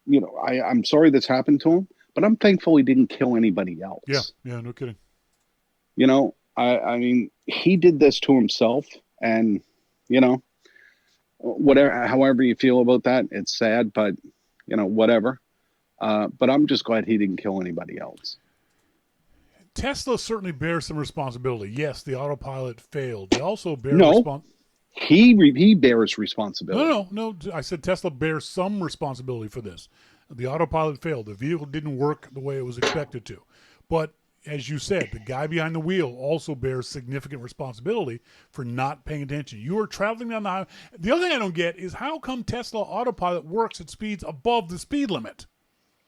you know, I'm sorry this happened to him, but I'm thankful he didn't kill anybody else. Yeah, no kidding. You know, I mean, he did this to himself, and you know, however you feel about that, it's sad, but you know, whatever. But I'm just glad he didn't kill anybody else. Tesla certainly bears some responsibility. Yes, the autopilot failed. They also bear he bears responsibility. No. I said Tesla bears some responsibility for this. The autopilot failed. The vehicle didn't work the way it was expected to. But as you said, the guy behind the wheel also bears significant responsibility for not paying attention. You are traveling down the highway. The other thing I don't get is how come Tesla autopilot works at speeds above the speed limit?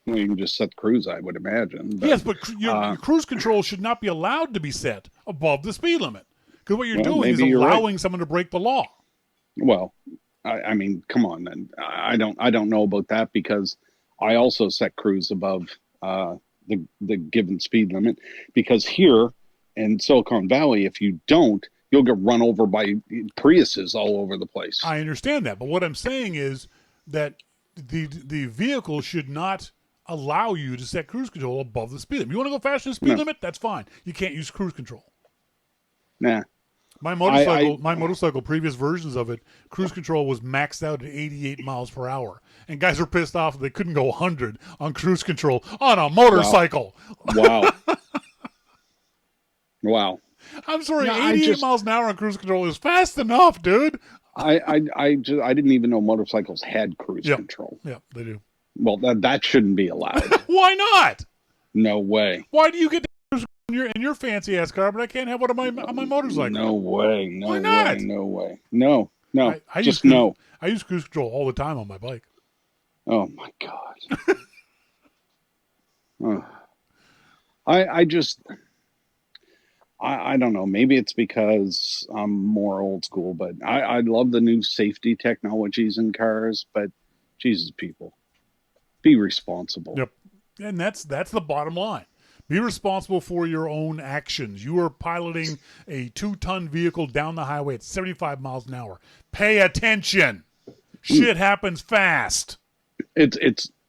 Well, you can just set cruise, I would imagine. But, yes, but your cruise control should not be allowed to be set above the speed limit. Because what you're doing is allowing someone to break the law. Well, I mean, come on, then. I don't know about that because I also set cruise above the given speed limit. Because here in Silicon Valley, if you don't, you'll get run over by Priuses all over the place. I understand that, but what I'm saying is that the vehicle should not allow you to set cruise control above the speed limit. You want to go faster than the speed limit? That's fine. You can't use cruise control. Nah. My motorcycle, previous versions of it, cruise control was maxed out at 88 miles per hour. And guys were pissed off that they couldn't go 100 on cruise control on a motorcycle. Wow. Wow. I'm sorry, 88 miles an hour on cruise control is fast enough, dude. I didn't even know motorcycles had cruise control. Yeah, they do. Well, that shouldn't be allowed. Why not? No way. Why do you get in your fancy ass car, but I can't have one on my motorcycle? No way. No Why not? way. No way. No. I just no. I use cruise control all the time on my bike. Oh my God. I don't know. Maybe it's because I'm more old school, but I love the new safety technologies in cars. But Jesus, people, be responsible. Yep, and that's the bottom line. Be responsible for your own actions. You are piloting a 2-ton vehicle down the highway at 75 miles an hour. Pay attention. Shit happens fast.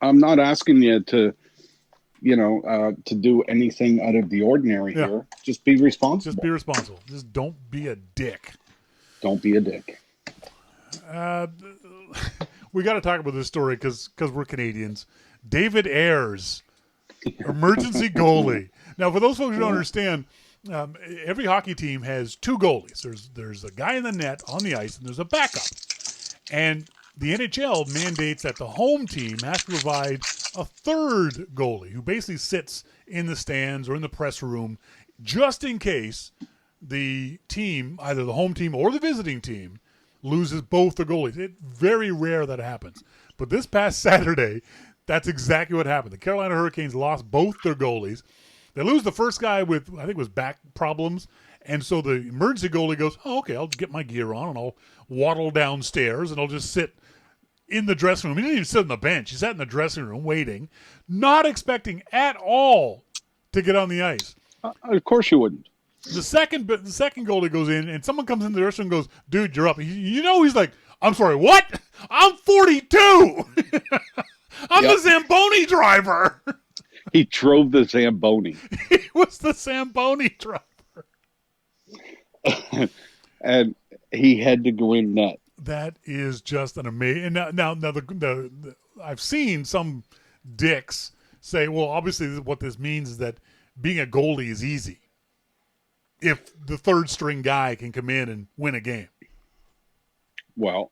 I'm not asking you to, to do anything out of the ordinary here. Just be responsible. Just don't be a dick. Don't be a dick. We got to talk about this story because we're Canadians. David Ayres, emergency goalie. Now, for those folks who don't understand, every hockey team has 2 goalies. There's a guy in the net on the ice, and there's a backup. And the NHL mandates that the home team has to provide a third goalie who basically sits in the stands or in the press room just in case the team, either the home team or the visiting team, loses both the goalies. It's very rare that happens. But this past Saturday, that's exactly what happened. The Carolina Hurricanes lost both their goalies. They lose the first guy with, I think it was back problems. And so the emergency goalie goes, oh, okay, I'll get my gear on and I'll waddle downstairs and I'll just sit in the dressing room. He didn't even sit on the bench. He sat in the dressing room waiting, not expecting at all to get on the ice. Of course you wouldn't. The second goalie goes in and someone comes in the dressing room and goes, dude, you're up. He's like, I'm sorry, what? I'm 42. I'm the Zamboni driver. He drove the Zamboni. He was the Zamboni driver. And he had to go in net. That is just an amazing. Now I've seen some dicks say, well, obviously what this means is that being a goalie is easy if the third string guy can come in and win a game. Well,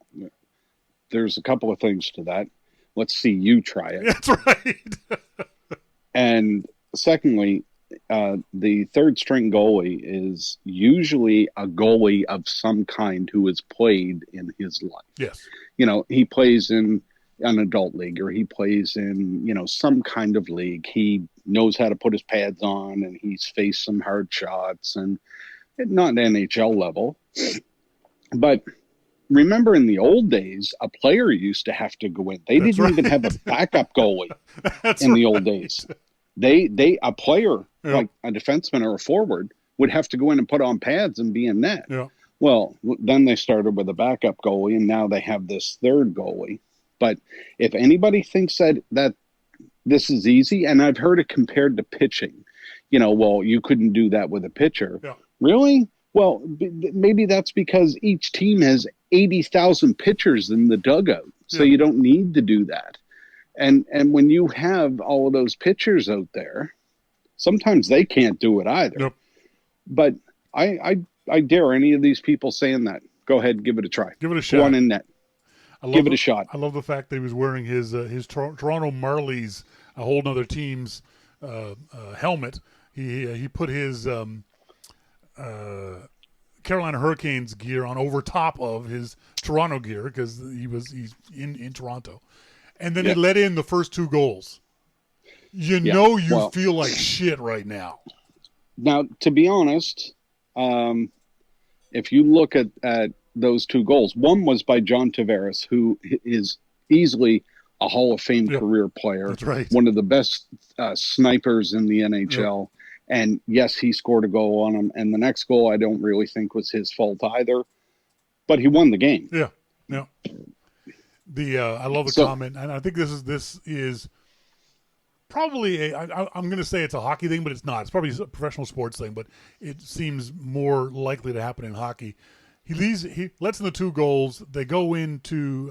there's a couple of things to that. Let's see you try it. That's right. And secondly, the third string goalie is usually a goalie of some kind who has played in his life. Yes. He plays in an adult league or he plays in, some kind of league. He knows how to put his pads on and he's faced some hard shots and not NHL level. But remember in the old days, a player used to have to go in. They didn't even have a backup goalie in the old days. A player like a defenseman or a forward would have to go in and put on pads and be in net. Yeah. Well, then they started with a backup goalie and now they have this third goalie. But if anybody thinks that this is easy, and I've heard it compared to pitching, well, you couldn't do that with a pitcher. Yeah. Really? Well, maybe that's because each team has 80,000 pitchers in the dugout, so you don't need to do that. And when you have all of those pitchers out there, sometimes they can't do it either. Yep. But I dare any of these people saying that. Go ahead, give it a try. Give it a shot. Go on in net. Give it a shot. I love the fact that he was wearing his Toronto Marlies, a whole other team's helmet. He put his Carolina Hurricanes gear on over top of his Toronto gear because he's in Toronto. And then he let in the first two goals. You feel like shit right now. Now, to be honest, if you look at those two goals, one was by John Tavares, who is easily a Hall of Fame career player. That's right. One of the best snipers in the NHL. Yep. And yes, he scored a goal on him. And the next goal I don't really think was his fault either. But he won the game. Yeah. Yeah. I love the comment, and I think this is probably I'm going to say it's a hockey thing, but it's not. It's probably a professional sports thing, but it seems more likely to happen in hockey. He lets in the two goals. They go into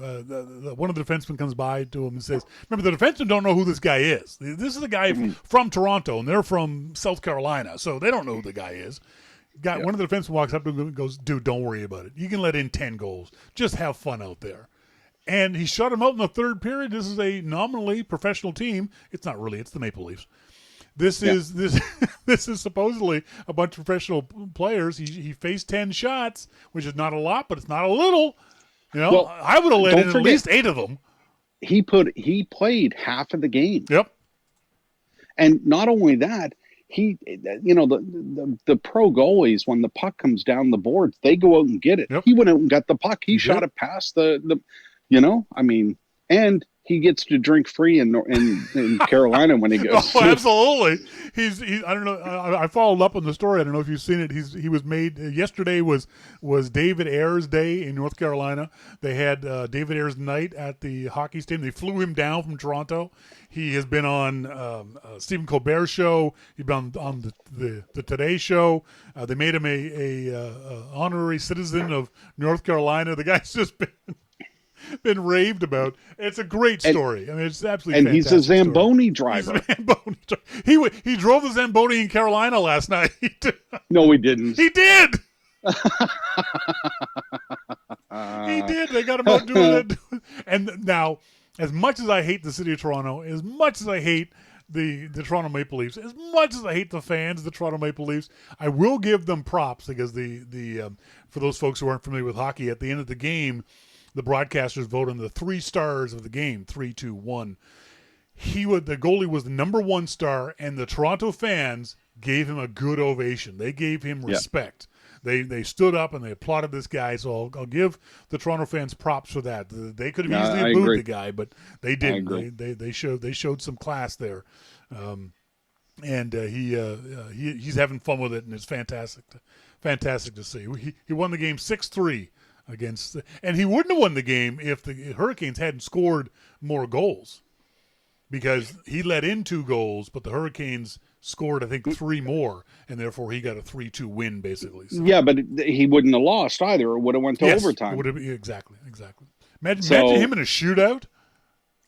one of the defensemen comes by to him and says, "Remember, the defensemen don't know who this guy is. This is a guy from Toronto, and they're from South Carolina, so they don't know who the guy is." One of the defensemen walks up to him and goes, "Dude, don't worry about it. You can let in 10 goals. Just have fun out there." And he shut him out in the third period. This is a nominally professional team. It's not really. It's the Maple Leafs. This is supposedly a bunch of professional players. He faced 10 shots, which is not a lot, but it's not a little. Well, I would have let in at least 8 of them. He played half of the game. Yep. And not only that, the pro goalies, when the puck comes down the boards, they go out and get it. Yep. He went out and got the puck. He shot it past and he gets to drink free in Carolina when he goes. Oh, absolutely. I don't know. I followed up on the story. I don't know if you've seen it. He was made yesterday was David Ayers Day in North Carolina. They had David Ayers night at the hockey stadium. They flew him down from Toronto. He has been on Stephen Colbert's show. He's been on the Today Show. They made him a honorary citizen of North Carolina. The guy's just been raved about. It's a great story. It's absolutely fantastic. And he's a Zamboni driver. He drove the Zamboni in Carolina last night. No, he didn't. He did. He did. They got him out doing it. And now, as much as I hate the city of Toronto, as much as I hate the Toronto Maple Leafs, as much as I hate the fans of the Toronto Maple Leafs, I will give them props because the for those folks who aren't familiar with hockey, at the end of the game, the broadcasters vote on the 3 stars of the game, 3, 2, 1. The goalie was the number 1 star, and the Toronto fans gave him a good ovation. They gave him respect. They stood up and they applauded this guy. So I'll give the Toronto fans props for that. They could have easily booed the guy, but they didn't. They showed some class there, and he's having fun with it, and it's fantastic to see. He won the game 6-3 against, and he wouldn't have won the game if the Hurricanes hadn't scored more goals, because he let in 2 goals, but the Hurricanes scored, I think, 3 more, and therefore he got a 3-2 win, basically. So. Yeah, but he wouldn't have lost either. It would have went to overtime. Exactly. Imagine him in a shootout.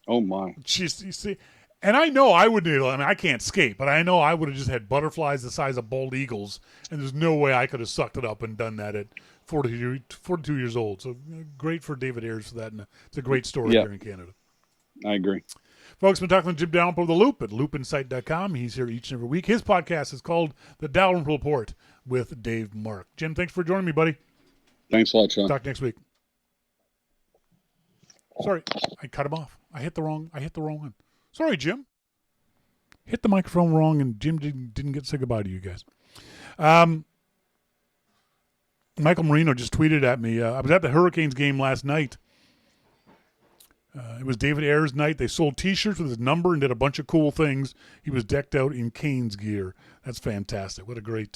Oh, my. Jeez, you see, and I know I wouldn't. I mean, I can't skate, but I know I would have just had butterflies the size of bald eagles, and there's no way I could have sucked it up and done that at 42 years old. So great for David Ayres for that, and it's a great story here in Canada. I agree. Folks, been talking to Jim Dalrymple of The Loop at loopinsight.com. He's here each and every week. His podcast is called The Dalrymple Report with Dave Mark. Jim, thanks for joining me, buddy. Thanks a lot, Sean. Talk next week. Sorry, I cut him off. I hit the wrong one. Sorry, Jim. Hit the microphone wrong, and Jim didn't get to say goodbye to you guys. Michael Marino just tweeted at me. I was at the Hurricanes game last night. It was David Ayres' night. They sold T-shirts with his number and did a bunch of cool things. He was decked out in Canes gear. That's fantastic. What a great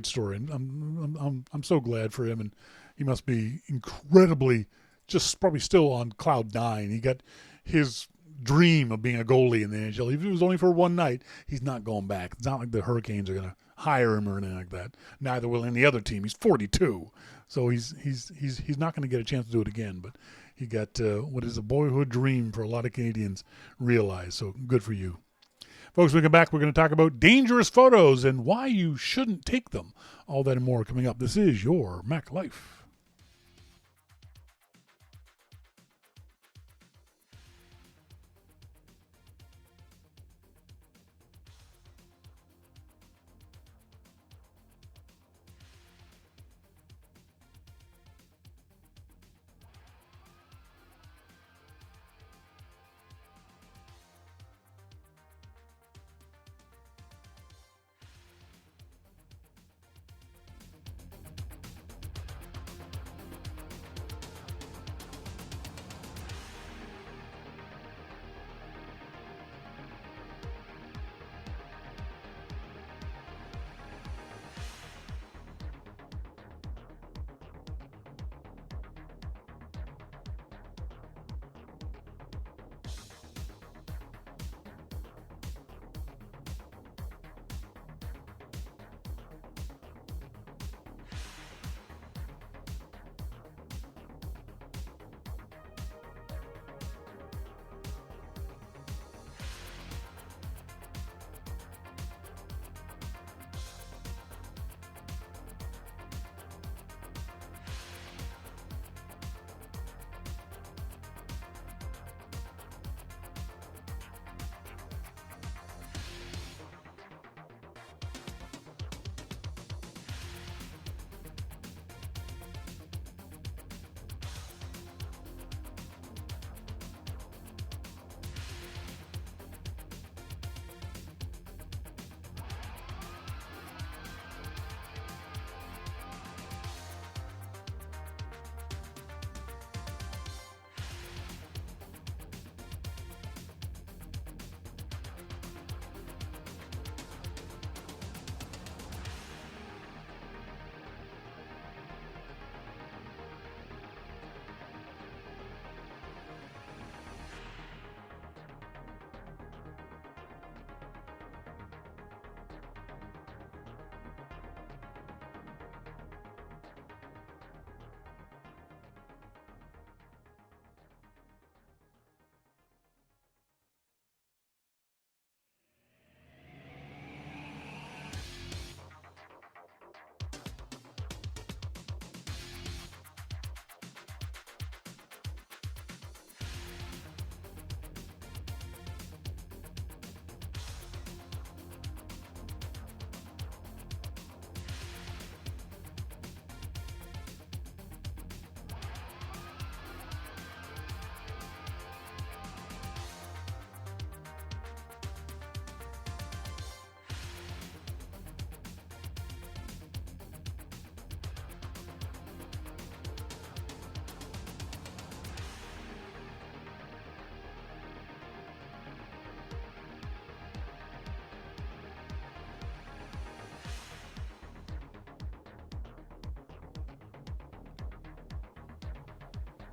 story. And I'm so glad for him, and he must be incredibly, just probably still on cloud 9. He got his dream of being a goalie in the NHL. Even if it was only for one night, he's not going back. It's not like the Hurricanes are going to hire him or anything like that. Neither will any other team. He's 42, so he's not going to get a chance to do it again. But he got what is a boyhood dream for a lot of Canadians realized. So good for you. Folks, when we come back, we're going to talk about dangerous photos and why you shouldn't take them. All that and more coming up. This is your Mac Life.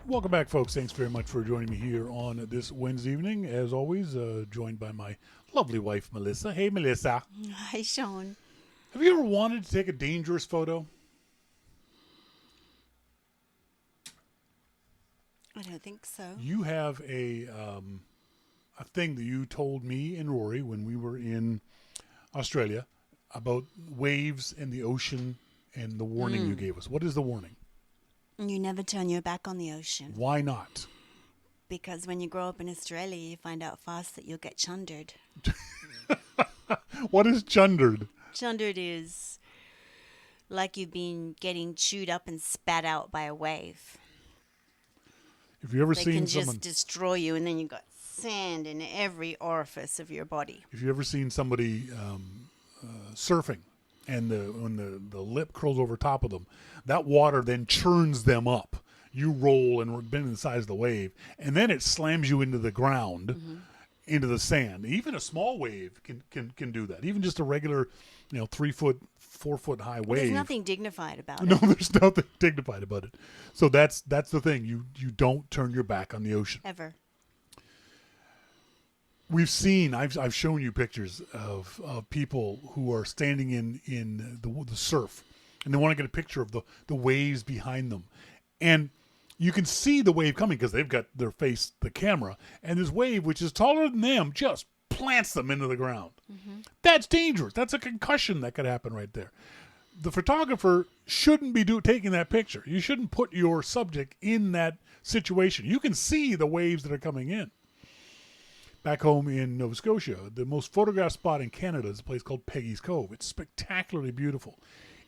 Welcome back, folks. Thanks very much for joining me here on this Wednesday evening. As always, joined by my lovely wife, Melissa. Hey, Melissa. Hi, Sean. Have you ever wanted to take a dangerous photo? I don't think so. You have a thing that you told me and Rory when we were in Australia about waves and the ocean and the warning you gave us. What is the warning? You never turn your back on the ocean. Why not? Because when you grow up in Australia, you find out fast that you'll get chundered. What is chundered? Chundered is like you've been getting chewed up and spat out by a wave. Have you ever They seen can someone just destroy you, and then you've got sand in every orifice of your body. Have you ever seen somebody surfing, and when the lip curls over top of them, that water then churns them up. You roll and bend the size of the wave, and then it slams you into the ground, into the sand. Even a small wave can do that. Even just a regular, 3 foot, 4 foot high wave. There's nothing dignified about No, it. there's nothing dignified about it. So that's the thing. You don't turn your back on the ocean. Ever. We've seen. I've shown you pictures of people who are standing in the surf, and they want to get a picture of the waves behind them, and you can see the wave coming because they've got their face the camera, and this wave, which is taller than them, just plants them into the ground. That's dangerous. That's a concussion that could happen right there. The photographer shouldn't be taking that picture. You shouldn't put your subject in that situation. You can see the waves that are coming in. Back home in Nova Scotia, the most photographed spot in Canada is a place called Peggy's Cove. It's spectacularly beautiful.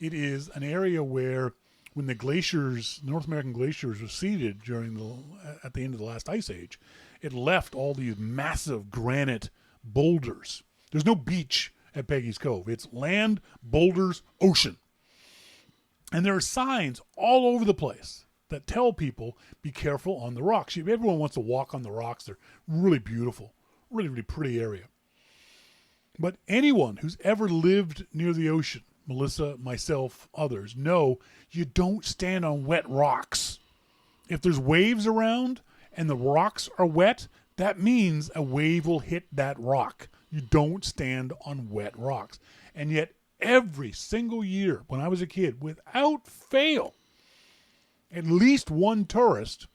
It is an area where, when the glaciers, North American glaciers, receded at the end of the last ice age, it left all these massive granite boulders. There's no beach at Peggy's Cove. It's land, boulders, ocean. And there are signs all over the place that tell people, be careful on the rocks. Everyone wants to walk on the rocks. They're really beautiful. Really, really pretty area. But anyone who's ever lived near the ocean, Melissa, myself, others, know you don't stand on wet rocks. If there's waves around and the rocks are wet, that means a wave will hit that rock. You don't stand on wet rocks. And yet, every single year when I was a kid, without fail, at least one tourist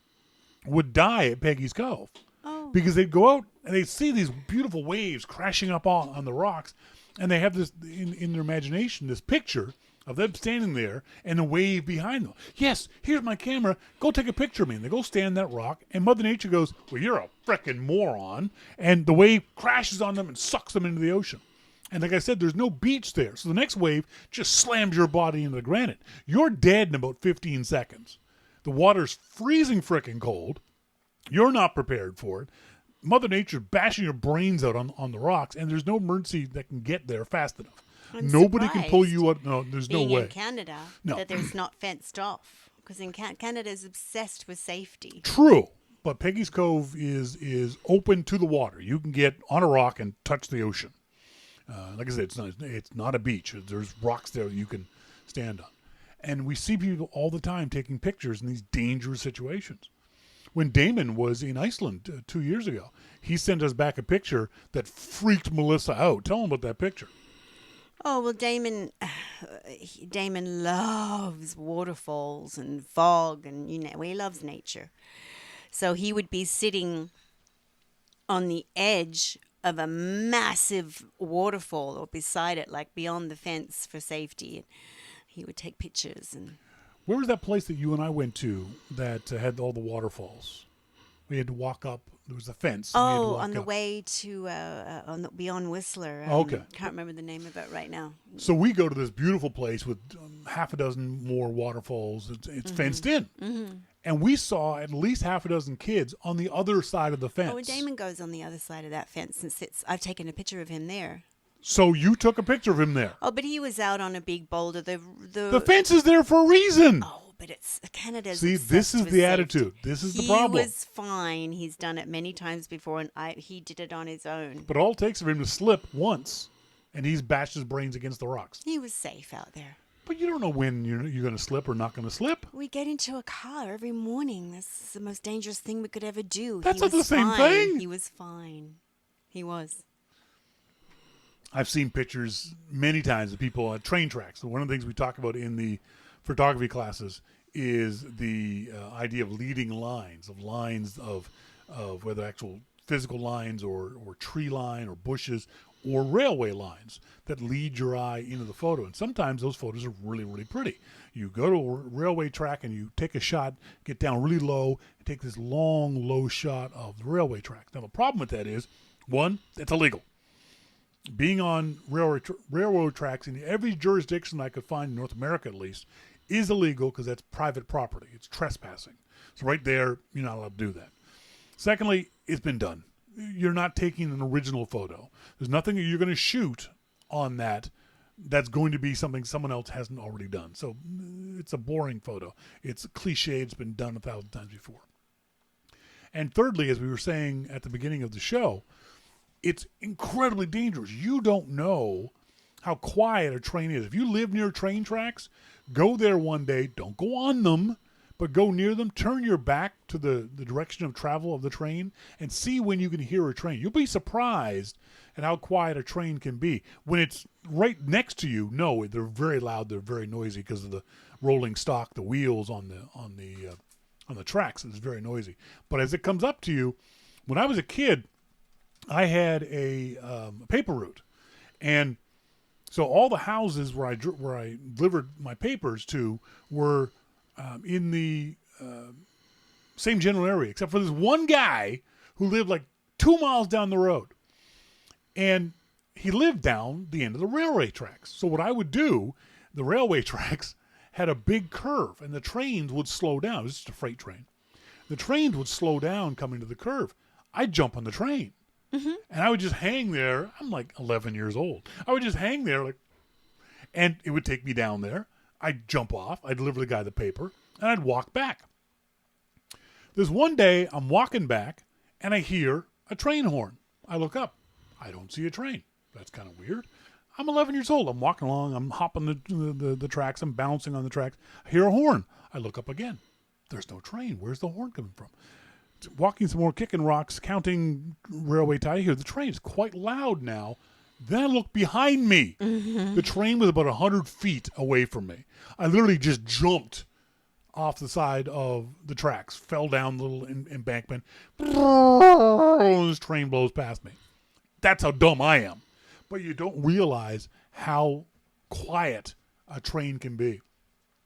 would die at Peggy's Cove. Oh. Because they'd go out and they'd see these beautiful waves crashing up on the rocks, and they have this in their imagination, this picture of them standing there and a wave behind them. Yes, here's my camera. Go take a picture of me. And they go stand that rock, and Mother Nature goes, well, you're a frickin' moron. And the wave crashes on them and sucks them into the ocean. And like I said, there's no beach there. So the next wave just slams your body into the granite. You're dead in about 15 seconds. The water's freezing frickin' cold. You're not prepared for it. Mother Nature's bashing your brains out on the rocks, and there's no emergency that can get there fast enough. Nobody can pull you out. No, there's no way. Being in Canada, No. that there's not fenced off. Because in Canada is obsessed with safety. True, but Peggy's Cove is open to the water. You can get on a rock and touch the ocean. Like I said, it's not a beach. There's rocks there that you can stand on. And we see people all the time taking pictures in these dangerous situations. When Damon was in Iceland 2 years ago, he sent us back a picture that freaked Melissa out. Tell him about that picture. Oh, well, Damon loves waterfalls and fog, and he loves nature. So he would be sitting on the edge of a massive waterfall or beside it, like beyond the fence for safety. And he would take pictures. And where was that place that you and I went to that had all the waterfalls? We had to walk up. There was a fence. And we had to walk on the up. way to beyond Whistler. Okay. Can't remember the name of it right now. So we go to this beautiful place with half a dozen more waterfalls. It's fenced in. Mm-hmm. And we saw at least half a dozen kids on the other side of the fence. Oh, and Damon goes on the other side of that fence and sits. I've taken a picture of him there. So you took a picture of him there. Oh, but he was out on a big boulder. The fence is there for a reason. Oh, but it's Canada's. See, this is the attitude. This is the problem. He was fine. He's done it many times before, and he did it on his own. But all it takes for him to slip once, and he's bashed his brains against the rocks. He was safe out there. But you don't know when you're going to slip or not going to slip. We get into a car every morning. This is the most dangerous thing we could ever do. That's He not was the same fine. thing. He was fine. He was. I've seen pictures many times of people on train tracks. So one of the things we talk about in the photography classes is the idea of leading lines of whether actual physical lines or tree line or bushes or railway lines that lead your eye into the photo. And sometimes those photos are really, really pretty. You go to a railway track and you take a shot, get down really low, and take this long, low shot of the railway track. Now, the problem with that is, one, it's illegal. Being on railroad tracks in every jurisdiction I could find in North America, at least, is illegal because that's private property. It's trespassing. So right there, you're not allowed to do that. Secondly, it's been done. You're not taking an original photo. There's nothing that you're going to shoot on that's going to be something someone else hasn't already done. So it's a boring photo. It's a cliche. It's been done 1,000 times before. And thirdly, as we were saying at the beginning of the show, it's incredibly dangerous. You don't know how quiet a train is. If you live near train tracks, go there one day. Don't go on them, but go near them. Turn your back to the direction of travel of the train and see when you can hear a train. You'll be surprised at how quiet a train can be. When it's right next to you, no, they're very loud. They're very noisy because of the rolling stock, the wheels on the tracks. It's very noisy. But as it comes up to you, when I was a kid, I had a paper route, and so all the houses where I delivered my papers to were in the same general area, except for this one guy who lived like 2 miles down the road, and he lived down the end of the railway tracks. So what I would do, the railway tracks had a big curve, and the trains would slow down. It was just a freight train. The trains would slow down coming to the curve. I'd jump on the train. Mm-hmm. And I would just hang there. I'm like 11 years old. I would just hang there, and it would take me down there. I'd jump off. I'd deliver the guy the paper, and I'd walk back. There's one day I'm walking back, and I hear a train horn. I look up. I don't see a train. That's kind of weird. I'm 11 years old. I'm walking along. I'm hopping the tracks. I'm bouncing on the tracks. I hear a horn. I look up again. There's no train. Where's the horn coming from? Walking some more, kicking rocks, counting railway tie. Here, the train is quite loud now. Then I look behind me. Mm-hmm. The train was about 100 feet away from me. I literally just jumped off the side of the tracks, fell down the little embankment. This train blows past me. That's how dumb I am. But you don't realize how quiet a train can be.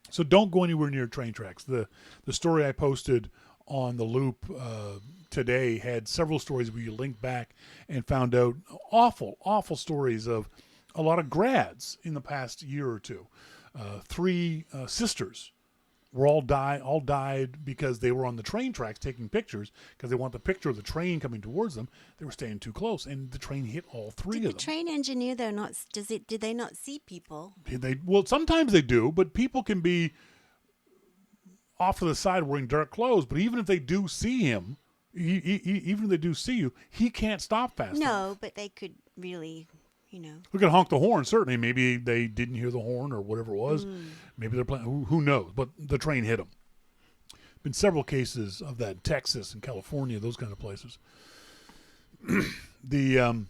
So don't go anywhere near train tracks. The story I posted on the Loop today had several stories where you linked back and found out awful stories of a lot of grads in the past year or two. 3 sisters were all died because they were on the train tracks taking pictures because they want the picture of the train coming towards them. They were staying too close, and the train hit all 3 of them. Did the train engineer though not? Did they not see people? Well, sometimes they do, but people can be off to the side wearing dark clothes. But even if they do see him, even if they do see you, he can't stop fast enough. No, but they could really, We could honk the horn, certainly. Maybe they didn't hear the horn or whatever it was. Maybe they're playing. Who knows? But the train hit them. Been several cases of that in Texas and California, those kind of places. Someone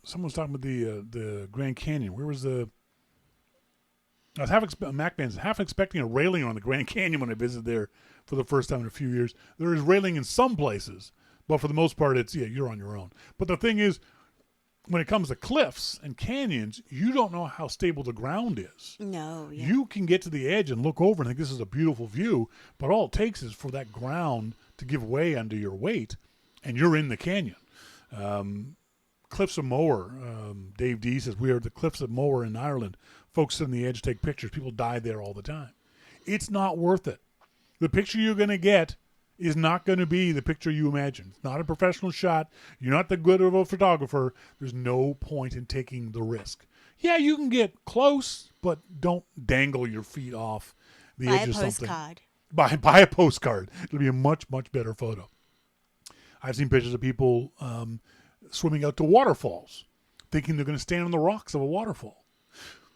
was talking about the Grand Canyon. Where was the? I was half expecting a railing on the Grand Canyon when I visited there for the first time in a few years. There is railing in some places, but for the most part, you're on your own. But the thing is, when it comes to cliffs and canyons, you don't know how stable the ground is. No. Yeah. You can get to the edge and look over and think this is a beautiful view, but all it takes is for that ground to give way under your weight, and you're in the canyon. Cliffs of Moher, Dave D says, we are at the Cliffs of Moher in Ireland. Folks sit on the edge, take pictures. People die there all the time. It's not worth it. The picture you're going to get is not going to be the picture you imagine. It's not a professional shot. You're not that good of a photographer. There's no point in taking the risk. Yeah, you can get close, but don't dangle your feet off the edge of something. Buy a postcard. It'll be a much, much better photo. I've seen pictures of people swimming out to waterfalls, thinking they're going to stand on the rocks of a waterfall.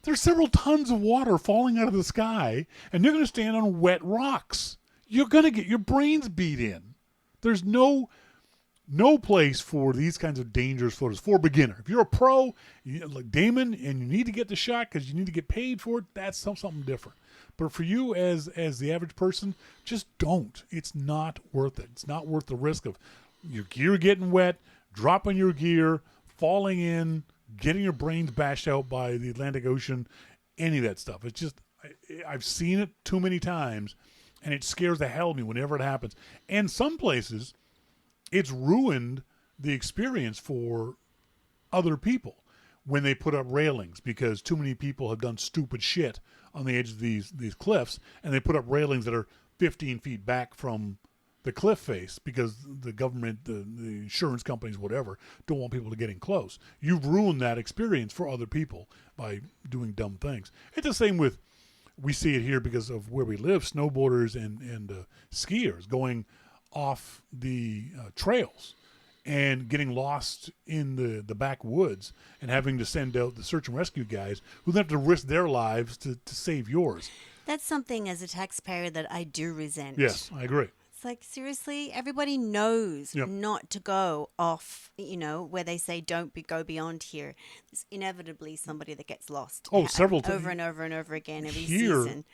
There's several tons of water falling out of the sky, and you're going to stand on wet rocks. You're going to get your brains beat in. There's no place for these kinds of dangerous photos for a beginner. If you're a pro, like Damon, and you need to get the shot because you need to get paid for it, that's something different. But for you as the average person, just don't. It's not worth it. It's not worth the risk of your gear getting wet, dropping your gear, falling in, getting your brains bashed out by the Atlantic Ocean, any of that stuff. It's just, I've seen it too many times, and it scares the hell out of me whenever it happens. And some places, it's ruined the experience for other people when they put up railings because too many people have done stupid shit on the edge of these cliffs, and they put up railings that are 15 feet back from the cliff face because the government, the insurance companies, whatever, don't want people to get in close. You've ruined that experience for other people by doing dumb things. It's the same with, we see it here because of where we live, snowboarders and skiers going off the trails and getting lost in the backwoods and having to send out the search and rescue guys who have to risk their lives to save yours. That's something as a taxpayer that I do resent. Yes, I agree. It's like, seriously, everybody knows Yep. not to go off, where they say go beyond here. There's inevitably somebody that gets lost. Oh, several times. Over and over and over again every Here season.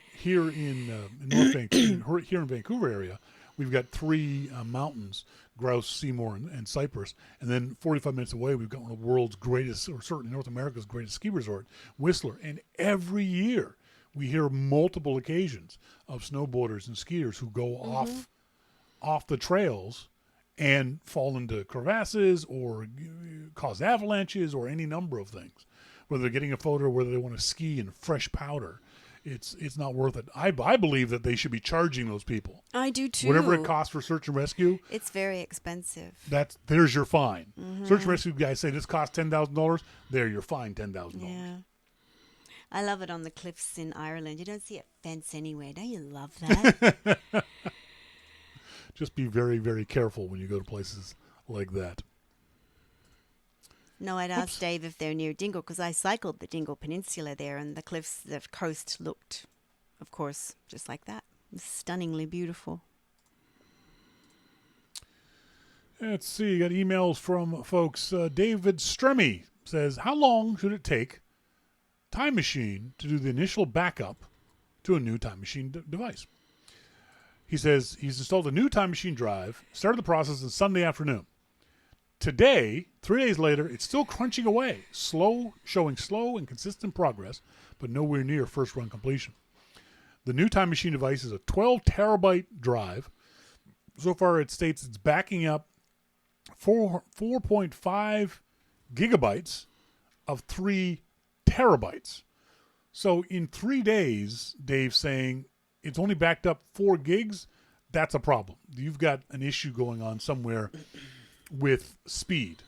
in North Vancouver, here in Vancouver area, we've got three mountains, Grouse, Seymour, and Cypress. And then 45 minutes away, we've got one of the world's greatest, or certainly North America's greatest ski resort, Whistler. And every year, we hear multiple occasions of snowboarders and skiers who go off the trails and fall into crevasses or cause avalanches or any number of things. Whether they're getting a photo or whether they want to ski in fresh powder, it's not worth it. I believe that they should be charging those people. I do too. Whatever it costs for search and rescue. It's very expensive. There's your fine. Search and rescue guys say this costs $10,000. There, you're fined $10,000. Yeah. I love it on the cliffs in Ireland. You don't see a fence anywhere. Don't you love that? Just be very, very careful when you go to places like that. No, I'd ask Dave if they're near Dingle because I cycled the Dingle Peninsula there and the cliffs, the coast looked, of course, just like that. It was stunningly beautiful. Let's see. You got emails from folks. David Stremmy says, how long should it take Time Machine to do the initial backup to a new Time Machine device? He says he's installed a new Time Machine drive, started the process on Sunday afternoon. Today, 3 days later, it's still crunching away, showing slow and consistent progress, but nowhere near first-run completion. The new Time Machine device is a 12-terabyte drive. So far, it states it's backing up 4.5 gigabytes of 3 terabytes. So in 3 days, Dave's saying it's only backed up 4 gigs. That's a problem. You've got an issue going on somewhere with speed.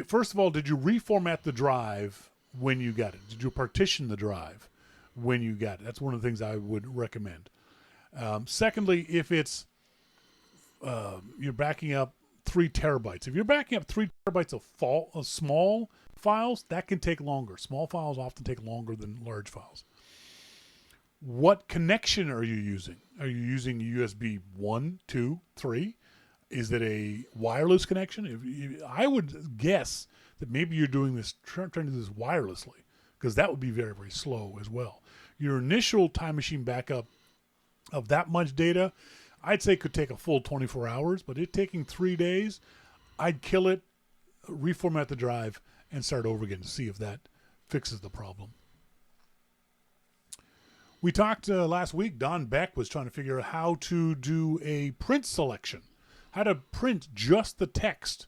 First of all, did you reformat the drive when you got it? Did you partition the drive when you got it? That's one of the things I would recommend. Secondly, if it's you're backing up 3 terabytes. If you're backing up 3 terabytes of small files, that can take longer. Small files often take longer than large files. What connection are you using? Are you using USB 1, 2, 3? Is it a wireless connection? I would guess that maybe you're doing this, trying to do this wirelessly, because that would be very, very slow as well. Your initial Time Machine backup of that much data, I'd say could take a full 24 hours, but it taking 3 days, I'd kill it, reformat the drive, and start over again to see if that fixes the problem. We talked last week, Don Beck was trying to figure out how to do a print selection, how to print just the text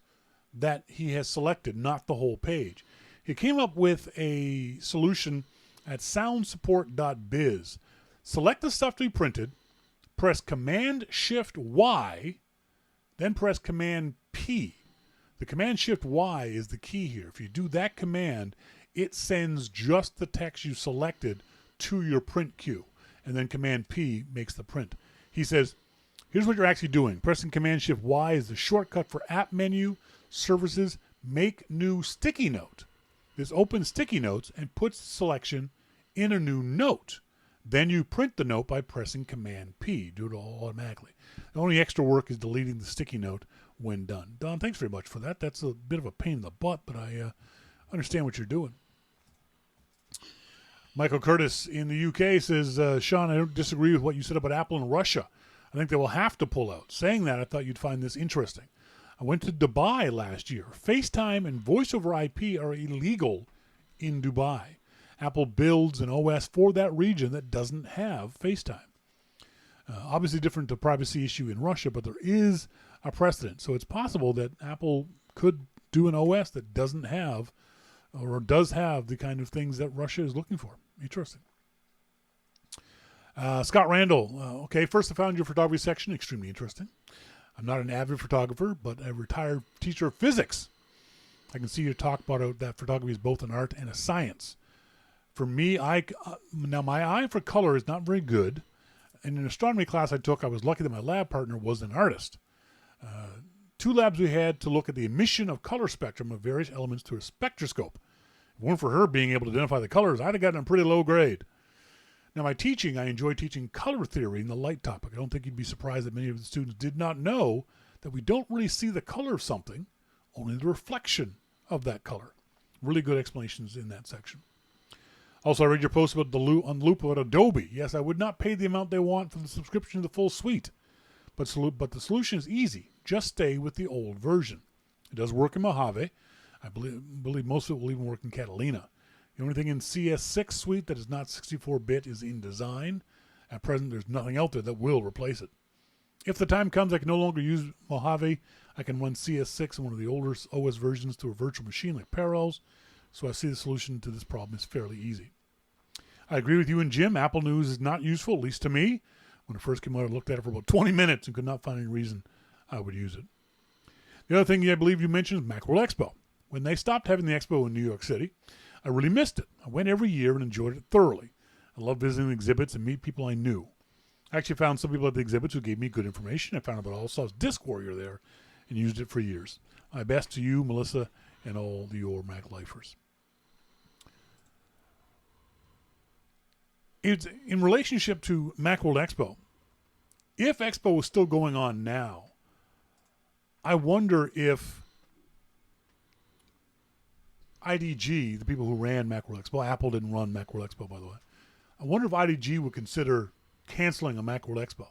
that he has selected, not the whole page. He came up with a solution at soundsupport.biz. Select the stuff to be printed, press Command-Shift-Y, then press Command-P. The Command-Shift-Y is the key here. If you do that command, it sends just the text you selected to your print queue, and then Command-P makes the print. He says, here's what you're actually doing. Pressing Command-Shift-Y is the shortcut for App Menu, Services, Make New Sticky Note. This opens Sticky Notes and puts the selection in a new note. Then you print the note by pressing Command P. Do it all automatically. The only extra work is deleting the sticky note when done. Don, thanks very much for that. That's a bit of a pain in the butt, but I understand what you're doing. Michael Curtis in the UK says, Sean, I don't disagree with what you said about Apple and Russia. I think they will have to pull out. Saying that, I thought you'd find this interesting. I went to Dubai last year. FaceTime and voice over IP are illegal in Dubai. Apple builds an OS for that region that doesn't have FaceTime. Obviously different to privacy issue in Russia, but there is a precedent. So it's possible that Apple could do an OS that doesn't have or does have the kind of things that Russia is looking for. Interesting. Scott Randall. Okay, first I found your photography section extremely interesting. I'm not an avid photographer, but a retired teacher of physics. I can see you talk about that photography is both an art and a science. For me, now my eye for color is not very good. In an astronomy class I took, I was lucky that my lab partner was an artist. 2 labs we had to look at the emission of color spectrum of various elements through a spectroscope. If it weren't for her being able to identify the colors, I'd have gotten a pretty low grade. Now, my teaching, I enjoy teaching color theory in the light topic. I don't think you'd be surprised that many of the students did not know that we don't really see the color of something, only the reflection of that color. Really good explanations in that section. Also, I read your post about on Loop about Adobe. Yes, I would not pay the amount they want for the subscription to the full suite. But the solution is easy. Just stay with the old version. It does work in Mojave. I believe most of it will even work in Catalina. The only thing in CS6 suite that is not 64-bit is InDesign. At present, there's nothing out there that will replace it. If the time comes I can no longer use Mojave, I can run CS6 in one of the older OS versions through a virtual machine like Parallels, so I see the solution to this problem is fairly easy. I agree with you and Jim. Apple News is not useful, at least to me. When it first came out, I looked at it for about 20 minutes and could not find any reason I would use it. The other thing I believe you mentioned is Macworld Expo. When they stopped having the expo in New York City, I really missed it. I went every year and enjoyed it thoroughly. I love visiting the exhibits and meet people I knew. I actually found some people at the exhibits who gave me good information. I found out about All-Stars Disc Warrior there and used it for years. My best to you, Melissa, and all your Mac lifers. It's in relationship to Macworld Expo. If Expo was still going on now, I wonder if IDG, the people who ran Macworld Expo, Apple didn't run Macworld Expo, by the way. I wonder if IDG would consider canceling a Macworld Expo.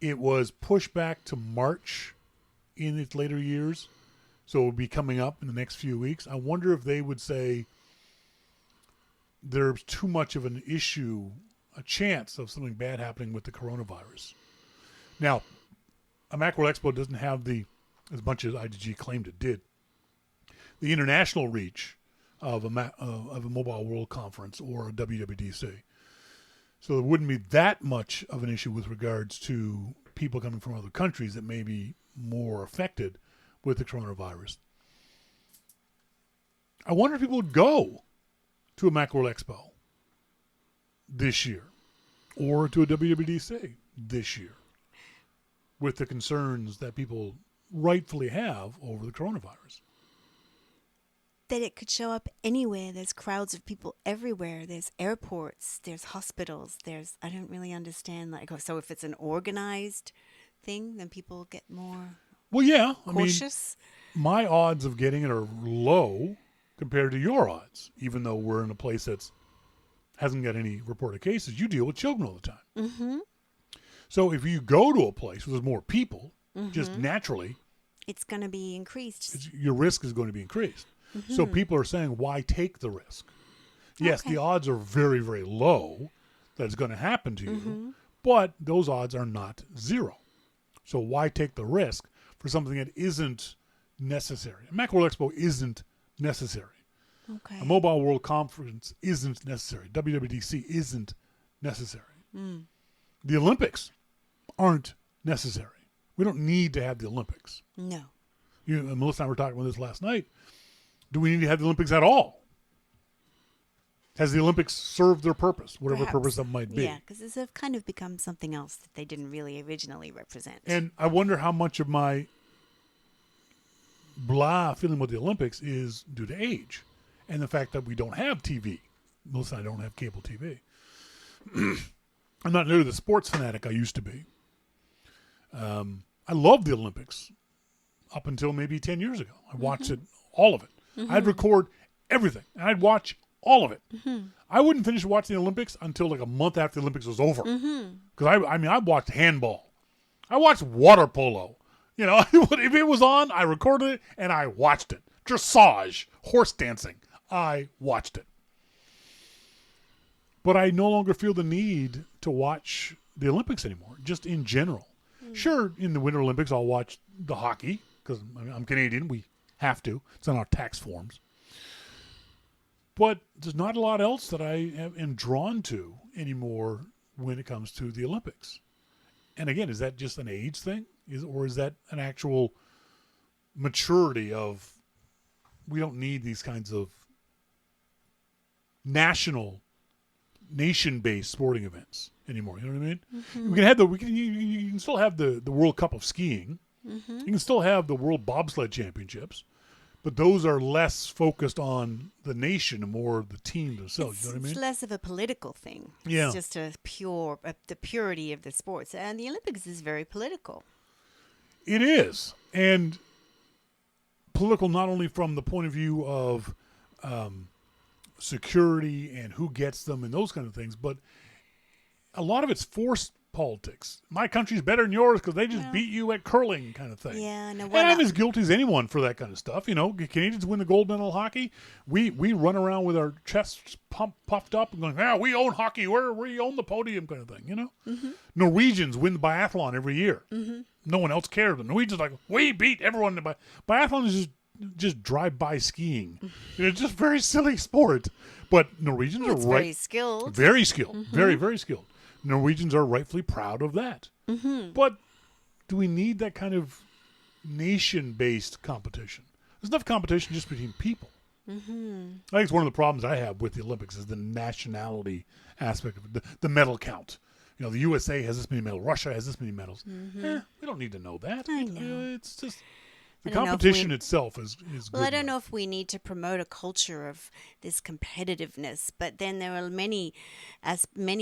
It was pushed back to March in its later years, so it would be coming up in the next few weeks. I wonder if they would say there's too much of an issue, a chance of something bad happening with the coronavirus. Now, a Macworld Expo doesn't have as much as IDG claimed it did, the international reach of a Mobile World Conference or a WWDC. So there wouldn't be that much of an issue with regards to people coming from other countries that may be more affected with the coronavirus. I wonder if people would go to a Macworld Expo this year or to a WWDC this year with the concerns that people rightfully have over the coronavirus. That it could show up anywhere. There's crowds of people everywhere. There's airports. There's hospitals. I don't really understand. So if it's an organized thing, then people get more cautious. My odds of getting it are low compared to your odds, even though we're in a place that hasn't got any reported cases. You deal with children all the time. Mm-hmm. So if you go to a place where there's more people, just naturally, it's going to be increased. Your risk is going to be increased. Mm-hmm. So people are saying, why take the risk? Yes, the odds are very, very low that it's going to happen to you, but those odds are not zero. So why take the risk for something that isn't necessary? A Macworld Expo isn't necessary. Okay. A Mobile World Conference isn't necessary. WWDC isn't necessary. Mm. The Olympics aren't necessary. We don't need to have the Olympics. No. Melissa and I were talking about this last night. Do we need to have the Olympics at all? Has the Olympics served their purpose, whatever purpose that might be? Yeah, because it's kind of become something else that they didn't really originally represent. And I wonder how much of my blah feeling with the Olympics is due to age and the fact that we don't have TV Listen, I don't have cable TV. I'm not nearly the sports fanatic I used to be. I loved the Olympics up until maybe 10 years ago. I watched it, all of it. I'd record everything, and I'd watch all of it. I wouldn't finish watching the Olympics until like a month after the Olympics was over. Because I watched handball. I watched water polo. You know, if it was on, I recorded it, and I watched it. Dressage, horse dancing. I watched it. But I no longer feel the need to watch the Olympics anymore, just in general. Sure, in the Winter Olympics, I'll watch the hockey, because I'm Canadian. We have to. It's on our tax forms. But there's not a lot else that I am drawn to anymore when it comes to the Olympics. And again, is that just an age thing? Or is that an actual maturity of, we don't need these kinds of nation-based sporting events anymore? You know what I mean? We can have you can still have the World Cup of skiing. You can still have the World Bobsled Championships, but those are less focused on the nation and more the team themselves. You know what I mean? It's less of a political thing. Yeah. It's just the purity of the sports. And the Olympics is very political. It is. And political not only from the point of view of security and who gets them and those kind of things, but a lot of it's forced politics. My country's better than yours because they just beat you at curling kind of thing. Yeah, no, and I'm as guilty as anyone for that kind of stuff. You know, Canadians win the gold medal in hockey. We run around with our chests puffed up and going, we own hockey. We own the podium kind of thing, you know? Norwegians win the biathlon every year. No one else cares. The Norwegians are like, we beat everyone. Biathlon is just drive-by skiing. It's just very silly sport. But Norwegians are very skilled. Very skilled. Very, very skilled. Norwegians are rightfully proud of that. But do we need that kind of nation-based competition? There's enough competition just between people. I think it's one of the problems I have with the Olympics is the nationality aspect of it, the medal count. You know, the USA has this many medals. Russia has this many medals. We don't need to know that. I know. It's just the competition itself is good. Well, I don't know if we need to promote a culture of this competitiveness, but then there are many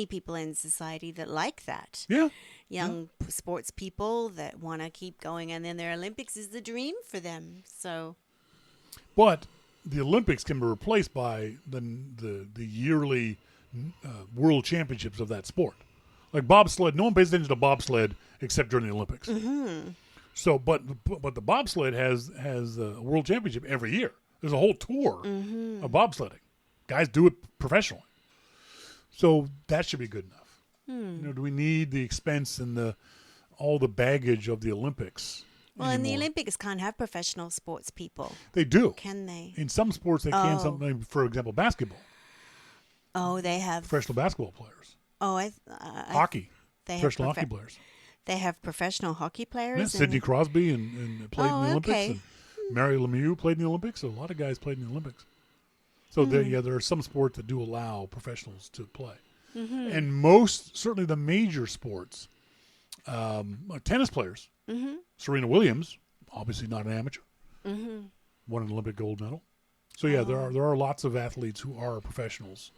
people in society that like that. Yeah. Young sports people that want to keep going, and then their Olympics is the dream for them. So, but the Olympics can be replaced by the yearly world championships of that sport. Like bobsled, no one pays attention to bobsled except during the Olympics. So, but the bobsled has a world championship every year. There's a whole tour of bobsledding. Guys do it professionally. So that should be good enough. You know, do we need the expense and all the baggage of the Olympics? Well, anymore? and the Olympics can't have professional sports people. They do. Can they? In some sports, they can. Something, for example, basketball. Oh, they have Professional basketball players. Hockey. They Professional have hockey players. They have professional hockey players. Yeah, Sidney Crosby and played in the Olympics. Okay. And Mary Lemieux played in the Olympics. So a lot of guys played in the Olympics. So there are some sports that do allow professionals to play. And certainly the major sports, tennis players. Serena Williams, obviously not an amateur, won an Olympic gold medal. So there are lots of athletes who are professionals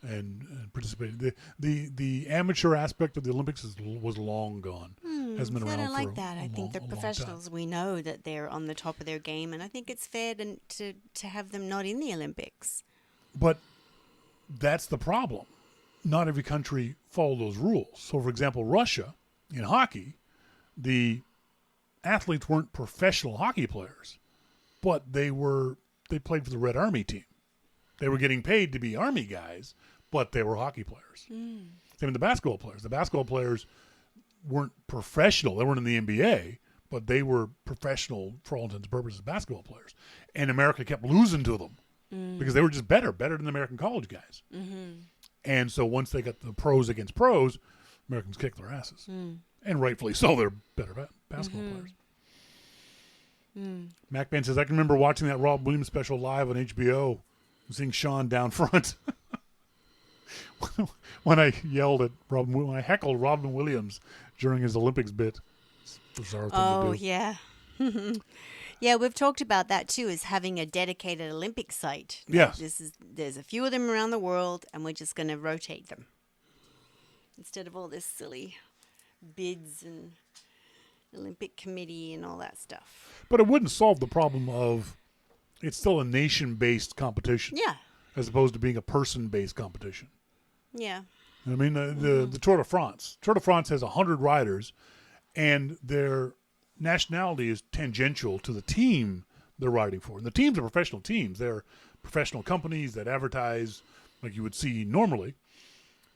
and participated. The amateur aspect of the Olympics was long gone. Hasn't been around I don't like for that. I think the professionals, we know that they're on the top of their game, and I think it's fair to have them not in the Olympics. But that's the problem. Not every country followed those rules. So, for example, Russia, in hockey, the athletes weren't professional hockey players, but they played for the Red Army team. They were getting paid to be Army guys, but they were hockey players. Same with the basketball players. The basketball players weren't professional. They weren't in the NBA, but they were professional for all intents and purposes basketball players. And America kept losing to them because they were just better than the American college guys. And so once they got the pros against pros, Americans kicked their asses. And rightfully so. They're better basketball players. Mac Ben says, I can remember watching that Rob Williams special live on HBO and seeing Sean down front. when I heckled Robin Williams during his Olympics bit. It's a bizarre thing to do. Oh, yeah. Yeah, we've talked about that too, is having a dedicated Olympic site. Yes. There's a few of them around the world, and we're just going to rotate them instead of all this silly bids and Olympic committee and all that stuff. But it wouldn't solve the problem of it's still a nation-based competition. Yeah. As opposed to being a person-based competition. Yeah. I mean, the Tour de France. Tour de France has 100 riders, and their nationality is tangential to the team they're riding for. And the teams are professional teams. They're professional companies that advertise like you would see normally,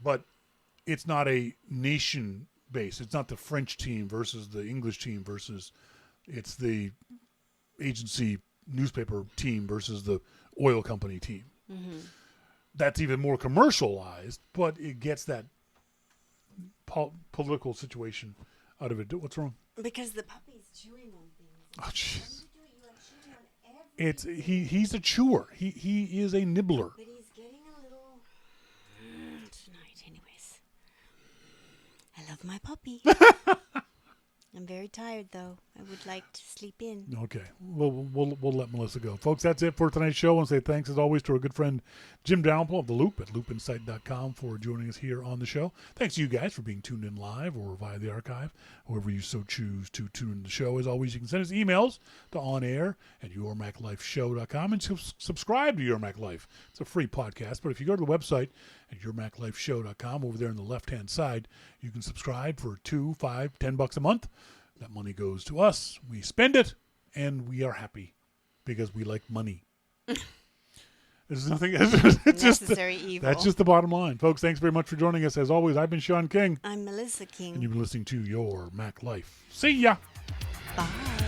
but it's not a nation base. It's not the French team versus the English team versus it's the agency newspaper team versus the oil company team. Mm-hmm. That's even more commercialized, but it gets that political situation out of it. What's wrong? Because the puppy's chewing on things. Oh, jeez. It's he's a chewer. He is a nibbler. But he's getting a little tonight, anyways. I love my puppy. I'm very tired, though. I would like to sleep in. Okay. We'll let Melissa go. Folks, that's it for tonight's show. I want to say thanks, as always, to our good friend Jim Dalrymple of The Loop at loopinsight.com for joining us here on the show. Thanks to you guys for being tuned in live or via the archive, however you so choose to tune in the show. As always, you can send us emails to onair@yourmaclifeshow.com and subscribe to Your Mac Life. It's a free podcast, but if you go to the website at yourmaclifeshow.com, over there on the left-hand side, you can subscribe for $2, $5, $10 a month. That money goes to us. We spend it, and we are happy because we like money. There's nothing. It's necessary evil. That's just the bottom line, folks. Thanks very much for joining us. As always, I've been Sean King. I'm Melissa King. And you've been listening to Your Mac Life. See ya. Bye.